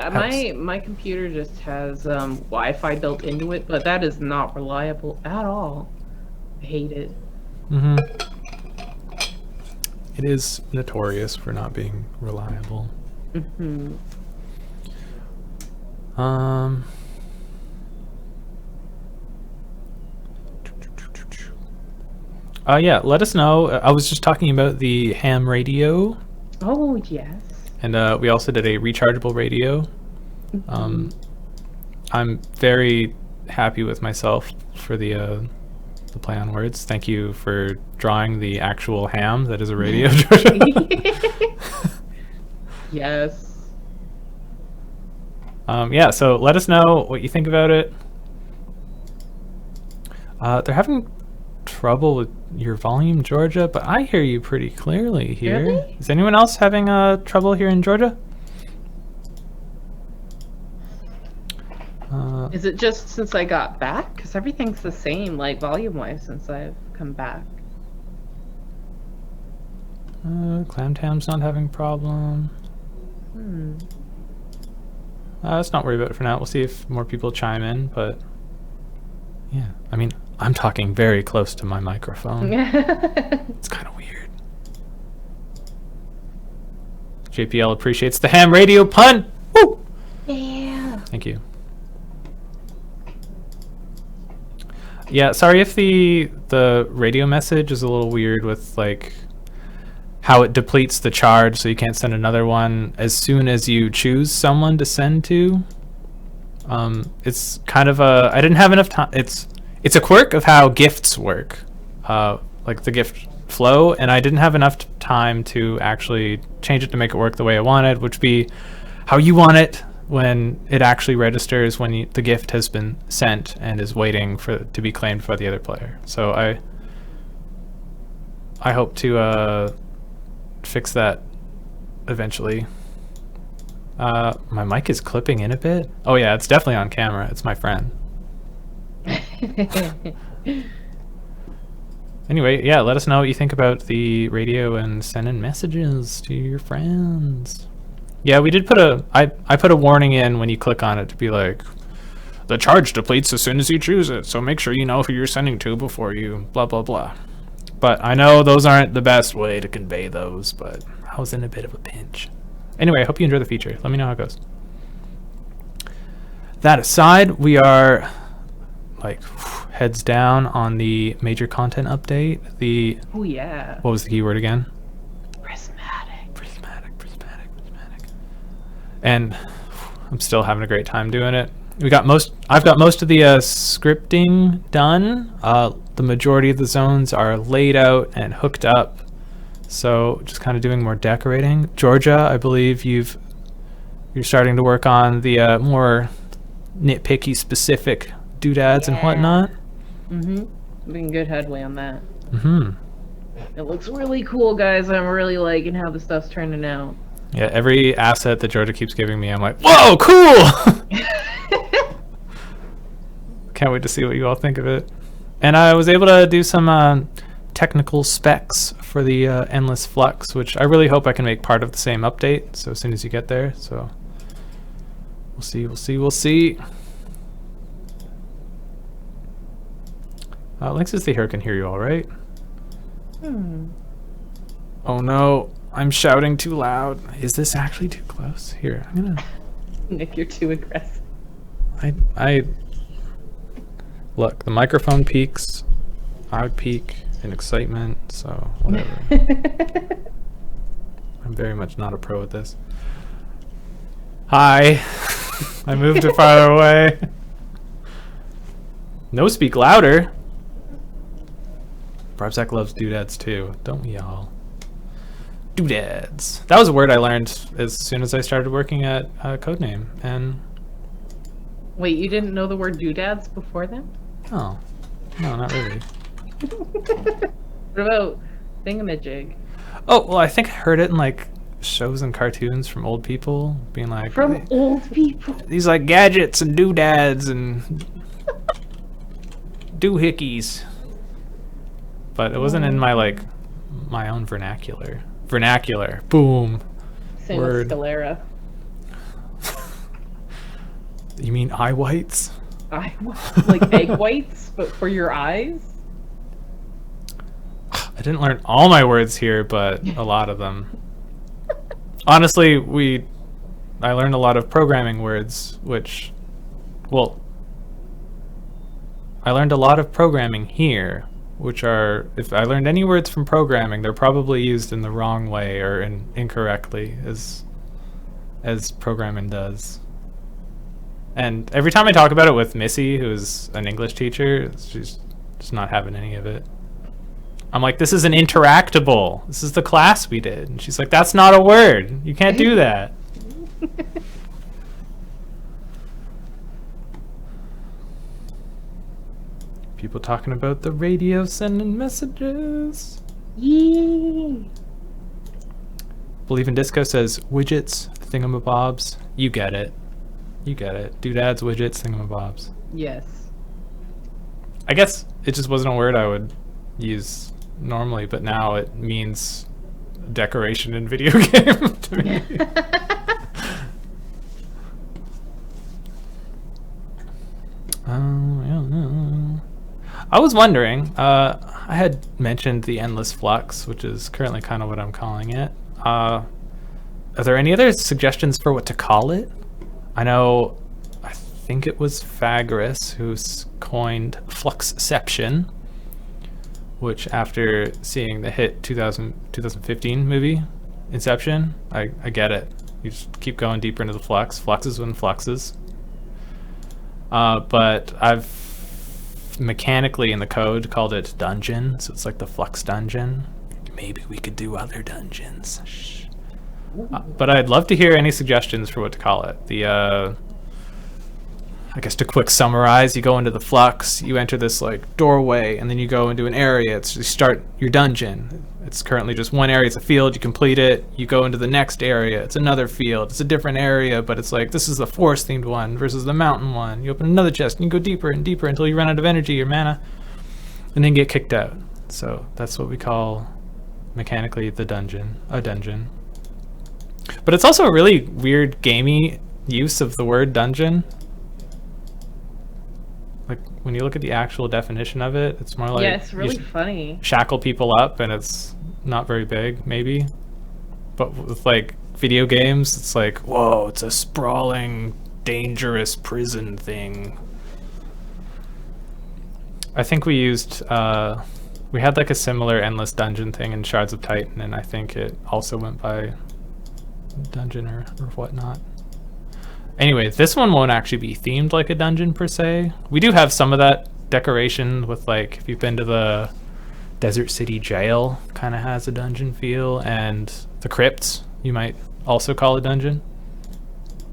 my computer just has Wi-Fi built into it, but that is not reliable at all. I hate it. It is notorious for not being reliable. Yeah, let us know. I was just talking about the ham radio. Oh, yes. And we also did a rechargeable radio. I'm very happy with myself for the play on words. Thank you for drawing the actual ham that is a radio. Yes. Yeah, so let us know what you think about it. They're having trouble with your volume, Georgia, but I hear you pretty clearly here. Really? Is anyone else having trouble here in Georgia? Is it just since I got back? Because everything's the same, like volume-wise, since I've come back. Clamtown's not having a problem. Let's not worry about it for now. We'll see if more people chime in, but yeah, I mean, I'm talking very close to my microphone. It's kind of weird. JPL appreciates the ham radio pun. Woo! Yeah. Thank you. Yeah, sorry if the radio message is a little weird with like how it depletes the charge, so you can't send another one as soon as you choose someone to send to. It's kind of a, I didn't have enough time. It's a quirk of how gifts work, like the gift flow, and I didn't have enough time to actually change it to make it work the way I wanted, which would be how you want it when it actually registers when the gift has been sent and is waiting to be claimed by the other player. So I hope to fix that eventually. My mic is clipping in a bit. Oh yeah, it's definitely on camera. It's my friend. Anyway, yeah, let us know what you think about the radio and send in messages to your friends. Yeah, we did put I put a warning in when you click on it to be like, the charge depletes as soon as you choose it, so make sure you know who you're sending to before you blah blah blah. But I know those aren't the best way to convey those, but I was in a bit of a pinch. Anyway, I hope you enjoy the feature. Let me know how it goes. That aside, we are like heads down on the major content update. Oh yeah. What was the keyword again? Prismatic. Prismatic. And I'm still having a great time doing it. I've got most of the scripting done. The majority of the zones are laid out and hooked up. So just kind of doing more decorating. Georgia, I believe you're starting to work on the more nitpicky specific doodads and whatnot. Making good headway on that. Mm-hmm. It looks really cool, guys. I'm really liking how the stuff's turning out. Yeah, every asset that Georgia keeps giving me, I'm like, whoa, cool! Can't wait to see what you all think of it. And I was able to do some technical specs for the Endless Flux, which I really hope I can make part of the same update. So as soon as you get there, so we'll see. Link says they here can hear you all right. Oh no, I'm shouting too loud. Is this actually too close? Here, I'm gonna. Nick, you're too aggressive. I look. The microphone peaks. I would peak in excitement. So whatever. I'm very much not a pro at this. Hi. I moved it farther away. No, speak louder. Barbsack loves doodads too, don't we all? Doodads. That was a word I learned as soon as I started working at Codename. And wait, you didn't know the word doodads before then? Oh, no, not really. What about thingamajig? Oh, well, I think I heard it in like shows and cartoons from old people being like, from old people. These like gadgets and doodads and doohickeys. But it wasn't in my like my own vernacular. Boom. Same Word. with sclera. You mean eye whites? Like egg whites, but for your eyes? I didn't learn all my words here, but a lot of them. Honestly, I learned a lot of programming words, which, well, I learned a lot of programming here, which are, if I learned any words from programming, they're probably used in the wrong way or incorrectly, as programming does. And every time I talk about it with Missy, who's an English teacher, she's just not having any of it. I'm like, this is an interactable. This is the class we did. And she's like, that's not a word. You can't do that. People talking about the radio sending messages. Yee. Believe in Disco says widgets, thingamabobs. You get it. Doodads, widgets, thingamabobs. Yes. I guess it just wasn't a word I would use normally, but now it means decoration in video game to me. I was wondering, I had mentioned the Endless Flux, which is currently kind of what I'm calling it. Are there any other suggestions for what to call it? I think it was Fagris who's coined Fluxception, which after seeing the hit 2015 movie, Inception, I get it. You just keep going deeper into the flux. Fluxes when fluxes. But I've mechanically in the code called it dungeon, so it's like the flux dungeon. Maybe we could do other dungeons. Shh. But I'd love to hear any suggestions for what to call it. I guess to quick summarize, you go into the flux, you enter this like doorway, and then you go into an area. You start your dungeon. It's currently just one area. It's a field. You complete it. You go into the next area. It's another field. It's a different area, but it's like this is the forest-themed one versus the mountain one. You open another chest, and you go deeper and deeper until you run out of energy or mana, and then get kicked out. So that's what we call mechanically a dungeon. But it's also a really weird gamey use of the word dungeon. Like when you look at the actual definition of it, it's more like it's really funny. Shackle people up, and it's not very big, maybe. But with like video games, it's like, whoa, it's a sprawling, dangerous prison thing. I think we used we had like a similar endless dungeon thing in Shards of Titan, and I think it also went by dungeon or whatnot. Anyway, this one won't actually be themed like a dungeon per se. We do have some of that decoration with, like, if you've been to the Desert City Jail, kind of has a dungeon feel, and the crypts you might also call a dungeon.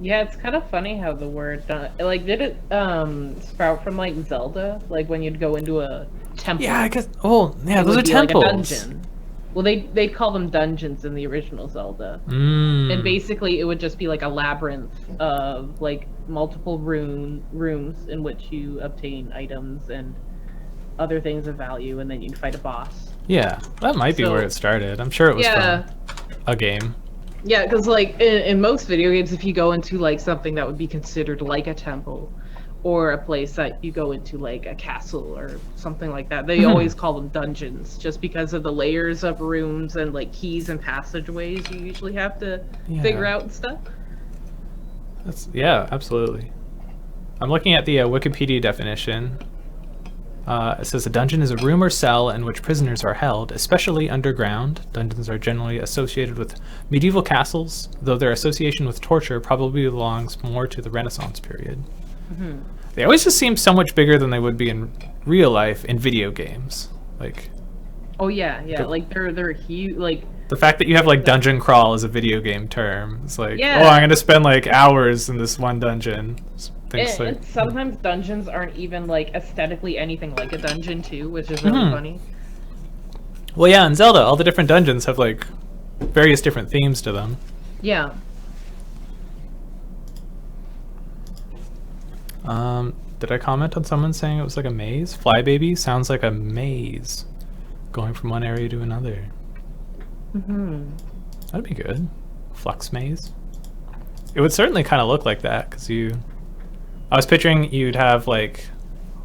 Yeah, it's kind of funny how the word like, did it sprout from like Zelda, like when you'd go into a temple? Yeah, I guess. Oh, yeah, those are temples. Like a dungeon. Well, they call them dungeons in the original Zelda, and basically it would just be like a labyrinth of like multiple rooms in which you obtain items and other things of value, and then you'd fight a boss. Yeah, that might be where it started. I'm sure it was from a game. Yeah, because like in most video games, if you go into like something that would be considered like a temple, or a place that you go into like a castle or something like that, they always call them dungeons, just because of the layers of rooms and like keys and passageways you usually have to figure out and stuff. Yeah, absolutely. I'm looking at the Wikipedia definition. It says a dungeon is a room or cell in which prisoners are held, especially underground. Dungeons are generally associated with medieval castles, though their association with torture probably belongs more to the Renaissance period. They always just seem so much bigger than they would be in real life in video games. Like, like they're huge. Like the fact that you have like dungeon crawl as a video game term, it's like, oh, I'm gonna spend like hours in this one dungeon. And sometimes dungeons aren't even like aesthetically anything like a dungeon too, which is really funny. Well, yeah, in Zelda, all the different dungeons have like various different themes to them. Yeah. Did I comment on someone saying it was like a maze? Flybaby sounds like a maze going from one area to another. That'd be good. Flux maze. It would certainly kind of look like that, because I was picturing you'd have like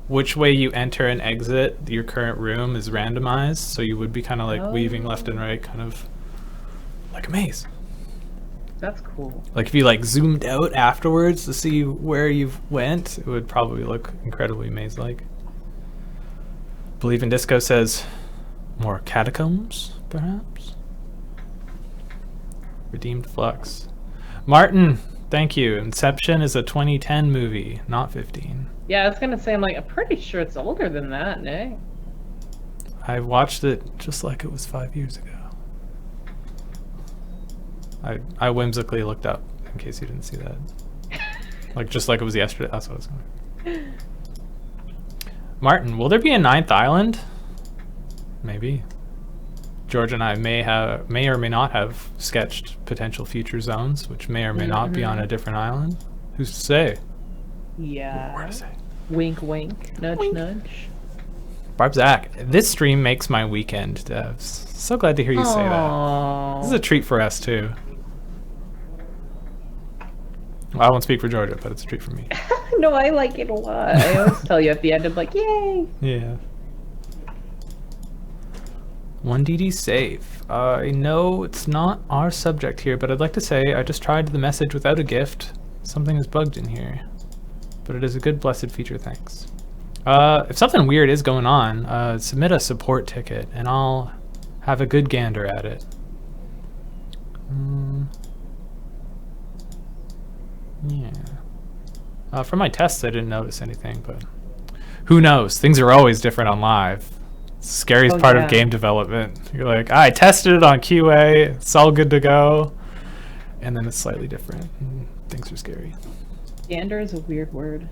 which way you enter and exit your current room is randomized, so you would be kind of like weaving left and right, kind of like a maze. That's cool. Like if you like zoomed out afterwards to see where you went, it would probably look incredibly maze-like. Believe in Disco says more catacombs, perhaps? Redeemed Flux. Martin, thank you. Inception is a 2010 movie, not 15. Yeah, I was gonna say, I'm pretty sure it's older than that, Nick. I watched it just like it was 5 years ago. I whimsically looked up in case you didn't see that. Just like it was yesterday. That's what I was going. Martin, will there be a 9th island? Maybe. George and I may or may not have sketched potential future zones, which may or may not be on a different island. Who's to say? Yeah. Where to say? Wink, wink. Nudge, nudge. Barb Zach, this stream makes my weekend, devs. So glad to hear you say that. This is a treat for us, too. Well, I won't speak for Georgia, but it's a treat for me. No, I like it a lot. I always tell you at the end, I'm like, yay! Yeah. 1DD save. I know it's not our subject here, but I'd like to say I just tried the message without a gift. Something is bugged in here. But it is a good blessed feature, thanks. If something weird is going on, submit a support ticket, and I'll have a good gander at it. Yeah. For my tests, I didn't notice anything, but who knows? Things are always different on live. It's the scariest part of game development. You're like, I tested it on QA, it's all good to go, and then it's slightly different. Things are scary. Gander is a weird word.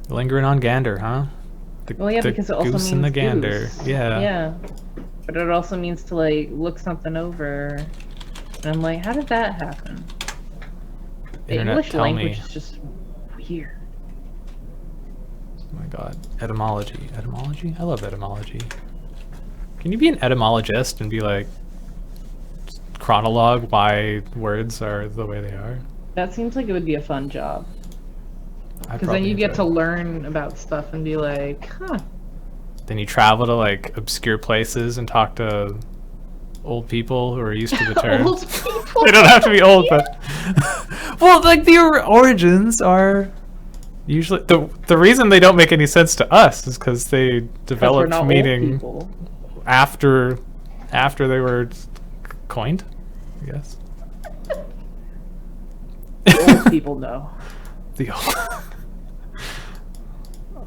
Lingering on gander, huh? Because it also means and the gander. goose. Yeah. Yeah. But it also means to look something over. And I'm like, how did that happen? The English language is just weird. Oh my god. Etymology. Etymology? I love etymology. Can you be an etymologist and be like chronologue why words are the way they are. That seems like it would be a fun job. Because then you get to learn about stuff and be like, huh. Then you travel to like obscure places and talk to old people who are used to the term. Old people. They don't have to be old, but well, like the origins are usually the reason they don't make any sense to us is because they developed meaning after they were coined, I guess. The old people know. The old.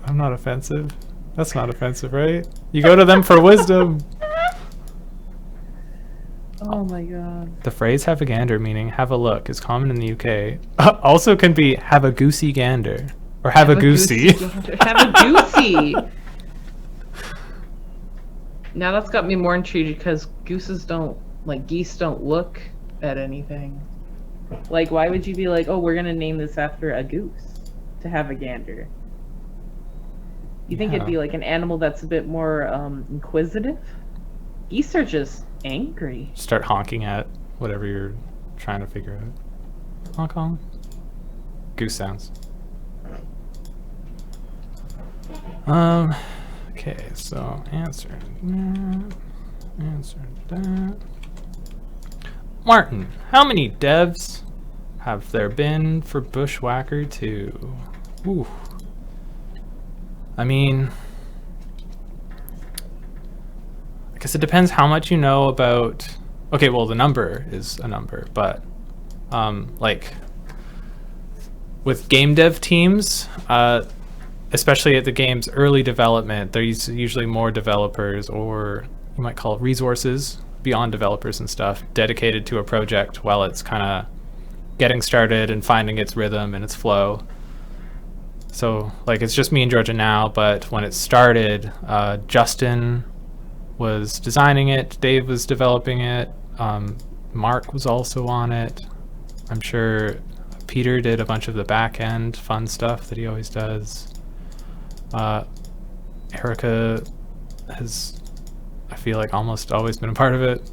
I'm not offensive. That's not offensive, right? You go to them for wisdom. Oh my god. The phrase "have a gander," meaning "have a look," is common in the UK. Also can be "have a goosey gander" or "have a goosey." Have a goosey. Now that's got me more intrigued because geese don't look at anything. Like, why would you be like, oh, we're gonna name this after a goose to have a gander? You think it'd be like an animal that's a bit more inquisitive? Geese are just angry. Start honking at whatever you're trying to figure out. Honk honk. Goose sounds. Okay, so answered that. Martin, how many devs have there been for Bushwhacker 2? Ooh. I mean, I guess it depends how much you know about. Okay, well, the number is a number, but like with game dev teams, especially at the game's early development, there's usually more developers, or you might call it resources beyond developers and stuff, dedicated to a project while it's kind of getting started and finding its rhythm and its flow. So, like, it's just me and Georgia now, but when it started, Justin was designing it, Dave was developing it, Mark was also on it. I'm sure Peter did a bunch of the back-end fun stuff that he always does. Erica has, I feel like, almost always been a part of it.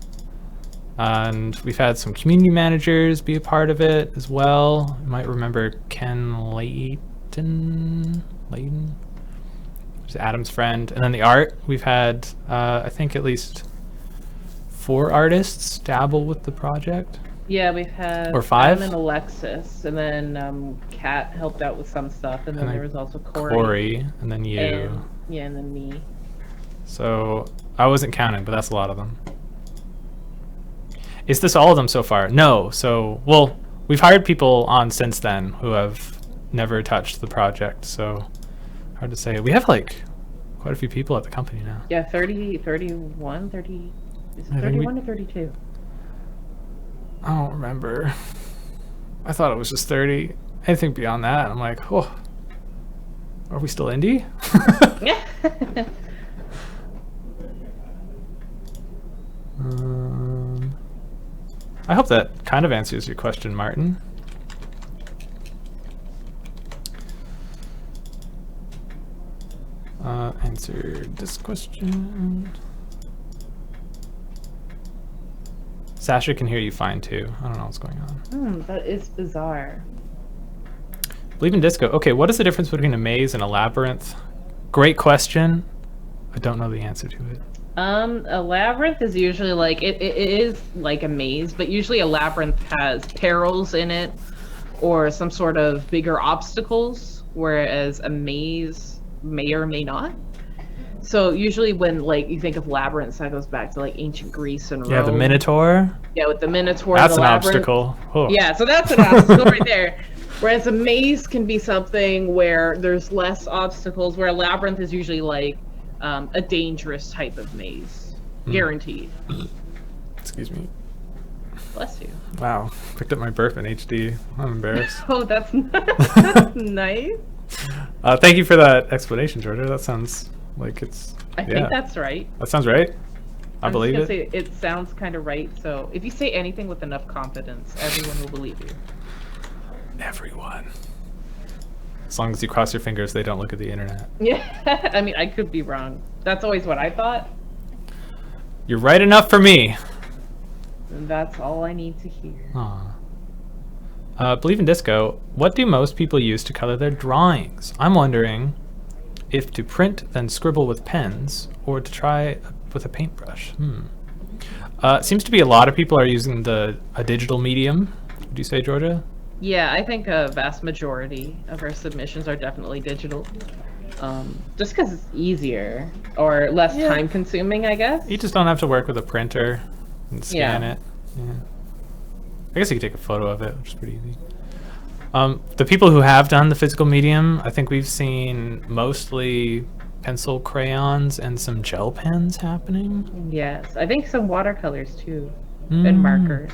And we've had some community managers be a part of it as well. You might remember Ken Layton, who's Adam's friend. And then the art, we've had, I think, at least 4 artists dabble with the project. Yeah, we've had or 5? Adam and Alexis, and then Kat helped out with some stuff, and then there was also Corey, and then you. And then me. So I wasn't counting, but that's a lot of them. Is this all of them so far? No. So, well, we've hired people on since then who have never touched the project, so hard to say. We have like quite a few people at the company now. Yeah, 31, 30. Is it 31 or 32? I don't remember. I thought it was just 30. Anything beyond that, I'm like, oh, are we still indie? Yeah. I hope that kind of answers your question, Martin. Answered this question. Sasha can hear you fine too. I don't know what's going on. That is bizarre. Believe in disco. Okay, what is the difference between a maze and a labyrinth? Great question. I don't know the answer to it. A labyrinth is usually like it is like a maze, but usually a labyrinth has perils in it or some sort of bigger obstacles, whereas a maze may or may not. So usually when like you think of labyrinths, that goes back to like ancient Greece and Rome. Yeah, the Minotaur. Yeah, with the Minotaur. That's an obstacle. Oh. Yeah, so that's an obstacle right there. Whereas a maze can be something where there's less obstacles, where a labyrinth is usually like a dangerous type of maze. Guaranteed. Excuse me. Bless you. Wow, picked up my burp in HD. I'm embarrassed. Oh, that's nice. Thank you for that explanation, Georgia. That sounds like it's... I think that's right. That sounds right. I believe it. Say it sounds kind of right, so if you say anything with enough confidence, everyone will believe you. Everyone. As long as you cross your fingers, they don't look at the internet. Yeah, I mean, I could be wrong. That's always what I thought. You're right enough for me. That's all I need to hear. Believe in Disco. What do most people use to color their drawings? I'm wondering if to print, then scribble with pens, or to try with a paintbrush. Seems to be a lot of people are using a digital medium. Would you say, Georgia? Yeah, I think a vast majority of our submissions are definitely digital. Just because it's easier or less time consuming, I guess. You just don't have to work with a printer and scan it. Yeah. I guess you could take a photo of it, which is pretty easy. The people who have done the physical medium, I think we've seen mostly pencil crayons and some gel pens happening. Yes, I think some watercolors too, and markers.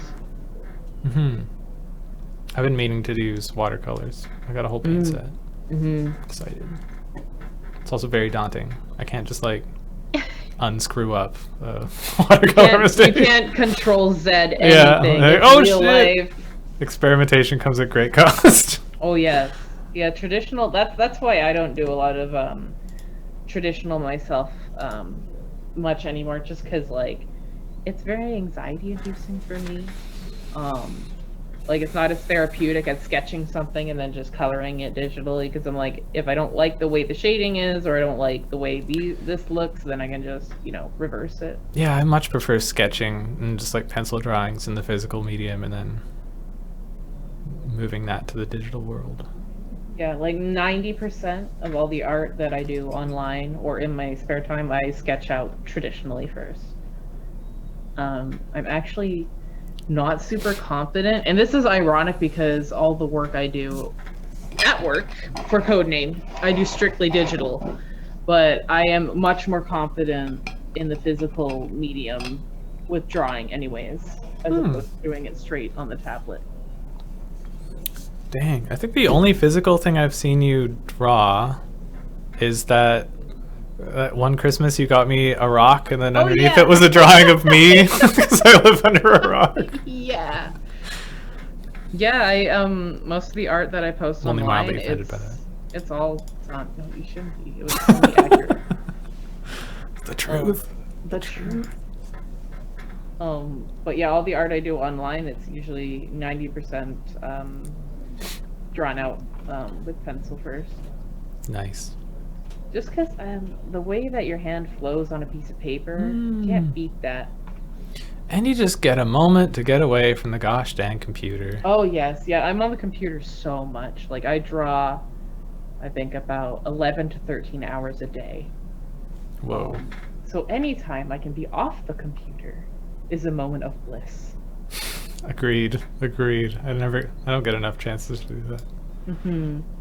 I've been meaning to use watercolors. I got a whole paint set. Excited. It's also very daunting. I can't just like unscrew up watercolor mistake. You can't control Z anything. Like, oh shit! Life. Experimentation comes at great cost. Oh yes, yeah. Traditional. That's why I don't do a lot of traditional myself much anymore. Just because like it's very anxiety inducing for me. Like it's not as therapeutic as sketching something and then just coloring it digitally, because I'm like, if I don't like the way the shading is, or I don't like the way this looks, then I can just, reverse it. Yeah, I much prefer sketching and just like pencil drawings in the physical medium and then moving that to the digital world. Yeah, like 90% of all the art that I do online or in my spare time, I sketch out traditionally first. I'm actually not super confident, and this is ironic because all the work I do at work for Codename, I do strictly digital, but I am much more confident in the physical medium with drawing anyways, as opposed to doing it straight on the tablet. Dang, I think the only physical thing I've seen you draw is that one Christmas you got me a rock, and then underneath it was a drawing of me because I live under a rock. Yeah. Yeah, I most of the art that I post only online, mildly offended by that. It's all no, you shouldn't be. It was only accurate. The truth. The truth. But yeah, all the art I do online, it's usually 90% drawn out with pencil first. Nice. Just because the way that your hand flows on a piece of paper, you can't beat that. And you just get a moment to get away from the gosh dang computer. Oh, yes. Yeah, I'm on the computer so much. Like, I draw, I think, about 11 to 13 hours a day. Whoa. So anytime I can be off the computer is a moment of bliss. Agreed. I don't get enough chances to do that.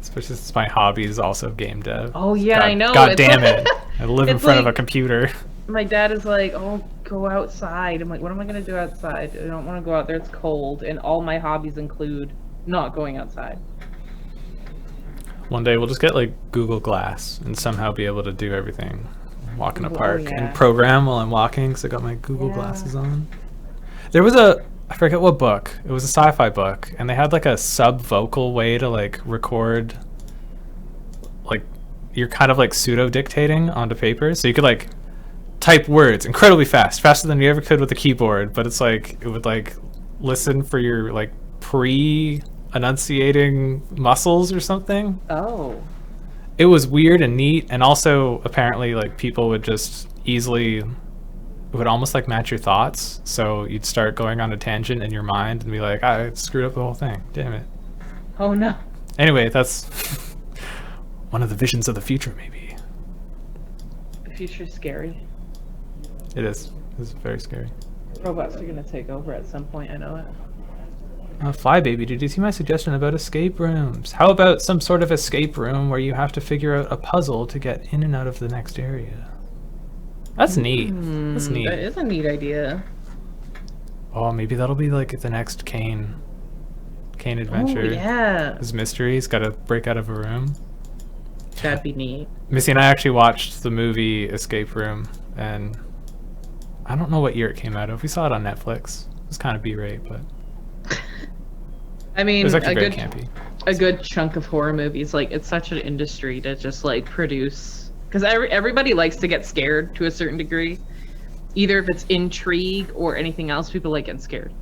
Especially since my hobby is also game dev. Oh yeah, I know. God damn it! I live in front of a computer. My dad is like, "Oh, go outside." I'm like, "What am I gonna do outside? I don't want to go out there. It's cold." And all my hobbies include not going outside. One day we'll just get like Google Glass and somehow be able to do everything. Walk in a park and program while I'm walking, because I got my Google glasses on. There was I forget what book. It was a sci-fi book, and they had like a sub-vocal way to like record, like you're kind of like pseudo-dictating onto paper, so you could like type words incredibly fast, faster than you ever could with a keyboard, but it's like it would like listen for your like pre-enunciating muscles or something. Oh. It was weird and neat, and also apparently like people would just easily. It would almost like match your thoughts, so you'd start going on a tangent in your mind and be like, I screwed up the whole thing. Damn it. Oh no. Anyway, that's one of the visions of the future, maybe. The future's scary. It is. It's very scary. Robots are gonna take over at some point, I know it. Flybaby, did you see my suggestion about escape rooms? How about some sort of escape room where you have to figure out a puzzle to get in and out of the next area? That's neat. That's neat. That is a neat idea. Oh, maybe that'll be like the next Kane adventure. Oh, yeah. His mystery. He's got to break out of a room. That'd be neat. Missy and I actually watched the movie Escape Room, and I don't know what year it came out of. We saw it on Netflix. It was kind of B-rate, but I mean, it was actually very campy. A good chunk of horror movies, like it's such an industry to just like produce. Because everybody likes to get scared to a certain degree. Either if it's intrigue or anything else, people like getting scared.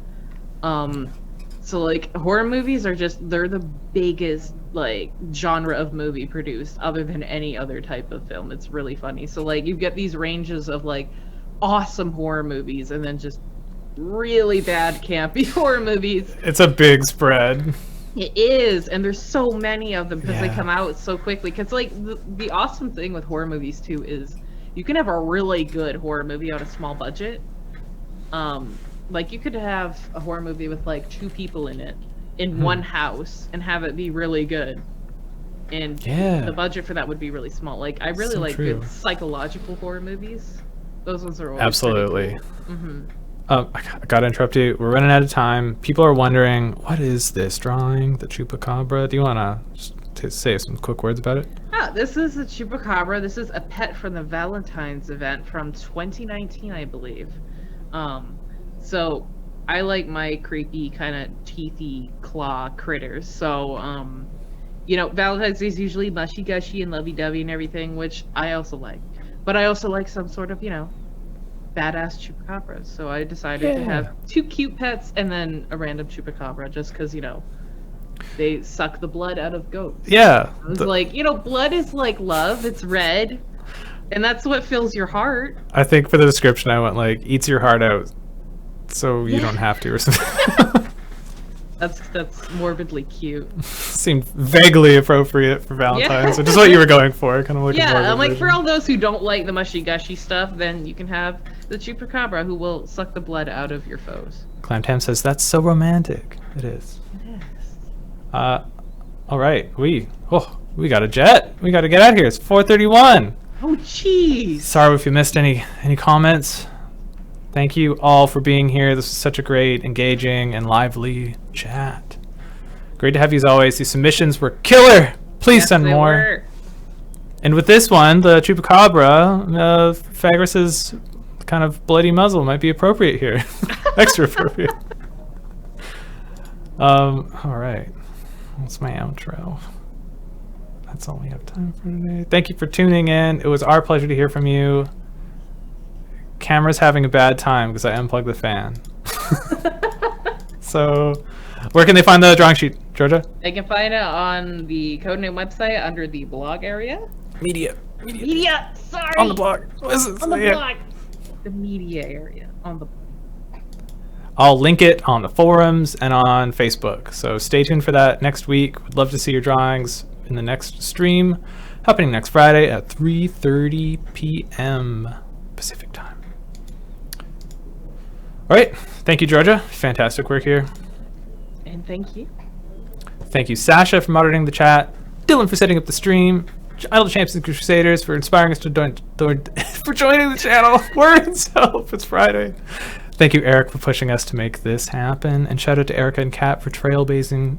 So like horror movies are they're the biggest like genre of movie produced other than any other type of film. It's really funny. So like you get these ranges of like awesome horror movies and then just really bad campy horror movies. It's a big spread. It is, and there's so many of them because they come out so quickly. Because like the awesome thing with horror movies too is you can have a really good horror movie on a small budget. Like you could have a horror movie with like 2 people in it in one house and have it be really good. And the budget for that would be really small. Like I really like good psychological horror movies. Those ones are always absolutely. Cool. I gotta interrupt you. We're running out of time. People are wondering, what is this drawing, the Chupacabra? Do you want to say some quick words about it? This is a Chupacabra. This is a pet from the Valentine's event from 2019, I believe. So I like my creepy kind of teethy claw critters. So, you know, Valentine's Day is usually mushy gushy and lovey-dovey and everything, which I also like. But I also like some sort of, you know, badass Chupacabras. So I decided to have 2 cute pets and then a random Chupacabra just because, you know, they suck the blood out of goats. Yeah. I was like, you know, blood is like love. It's red. And that's what fills your heart. I think for the description I went like, eats your heart out so you don't have to or something. That's morbidly cute. Seemed vaguely appropriate for Valentine's, which is what you were going for. Kind of like I'm like, for all those who don't like the mushy gushy stuff, then you can have the Chupacabra who will suck the blood out of your foes. Clamtam says, that's so romantic. It is. It is. All right. We got a jet. We got to get out of here. It's 4:31. Oh, jeez. Sorry if you missed any comments. Thank you all for being here. This was such a great, engaging, and lively chat. Great to have you as always. These submissions were killer. Please send more. Were. And with this one, the Chupacabra, Fagris's kind of bloody muzzle might be appropriate here. Extra appropriate. All right. That's my outro. That's all we have time for today. Thank you for tuning in. It was our pleasure to hear from you. Camera's having a bad time because I unplugged the fan. So, where can they find the drawing sheet, Georgia? They can find it on the Codename website under the blog area. Media. Sorry. On the blog. On the blog. The media area on the blog. I'll link it on the forums and on Facebook. So stay tuned for that next week. Would love to see your drawings in the next stream, happening next Friday at 3:30 p.m. Pacific time. All right. Thank you, Georgia. Fantastic work here. And thank you. Thank you, Sasha, for moderating the chat. Dylan for setting up the stream. Untitled Champions and Crusaders for inspiring us to for joining the channel. Words help. It's Friday. Thank you, Eric, for pushing us to make this happen. And shout out to Erica and Kat for trailblazing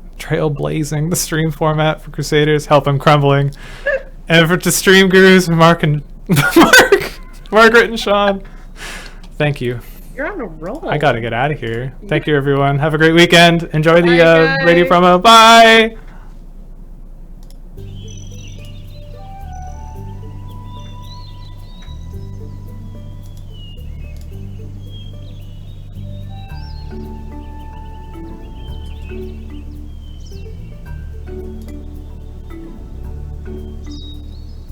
the stream format for Crusaders. Help, I'm crumbling. And to stream gurus, Margaret and Sean. Thank you. You're on a roll. I gotta get out of here. Thank you, everyone. Have a great weekend. Enjoy the radio promo. Bye.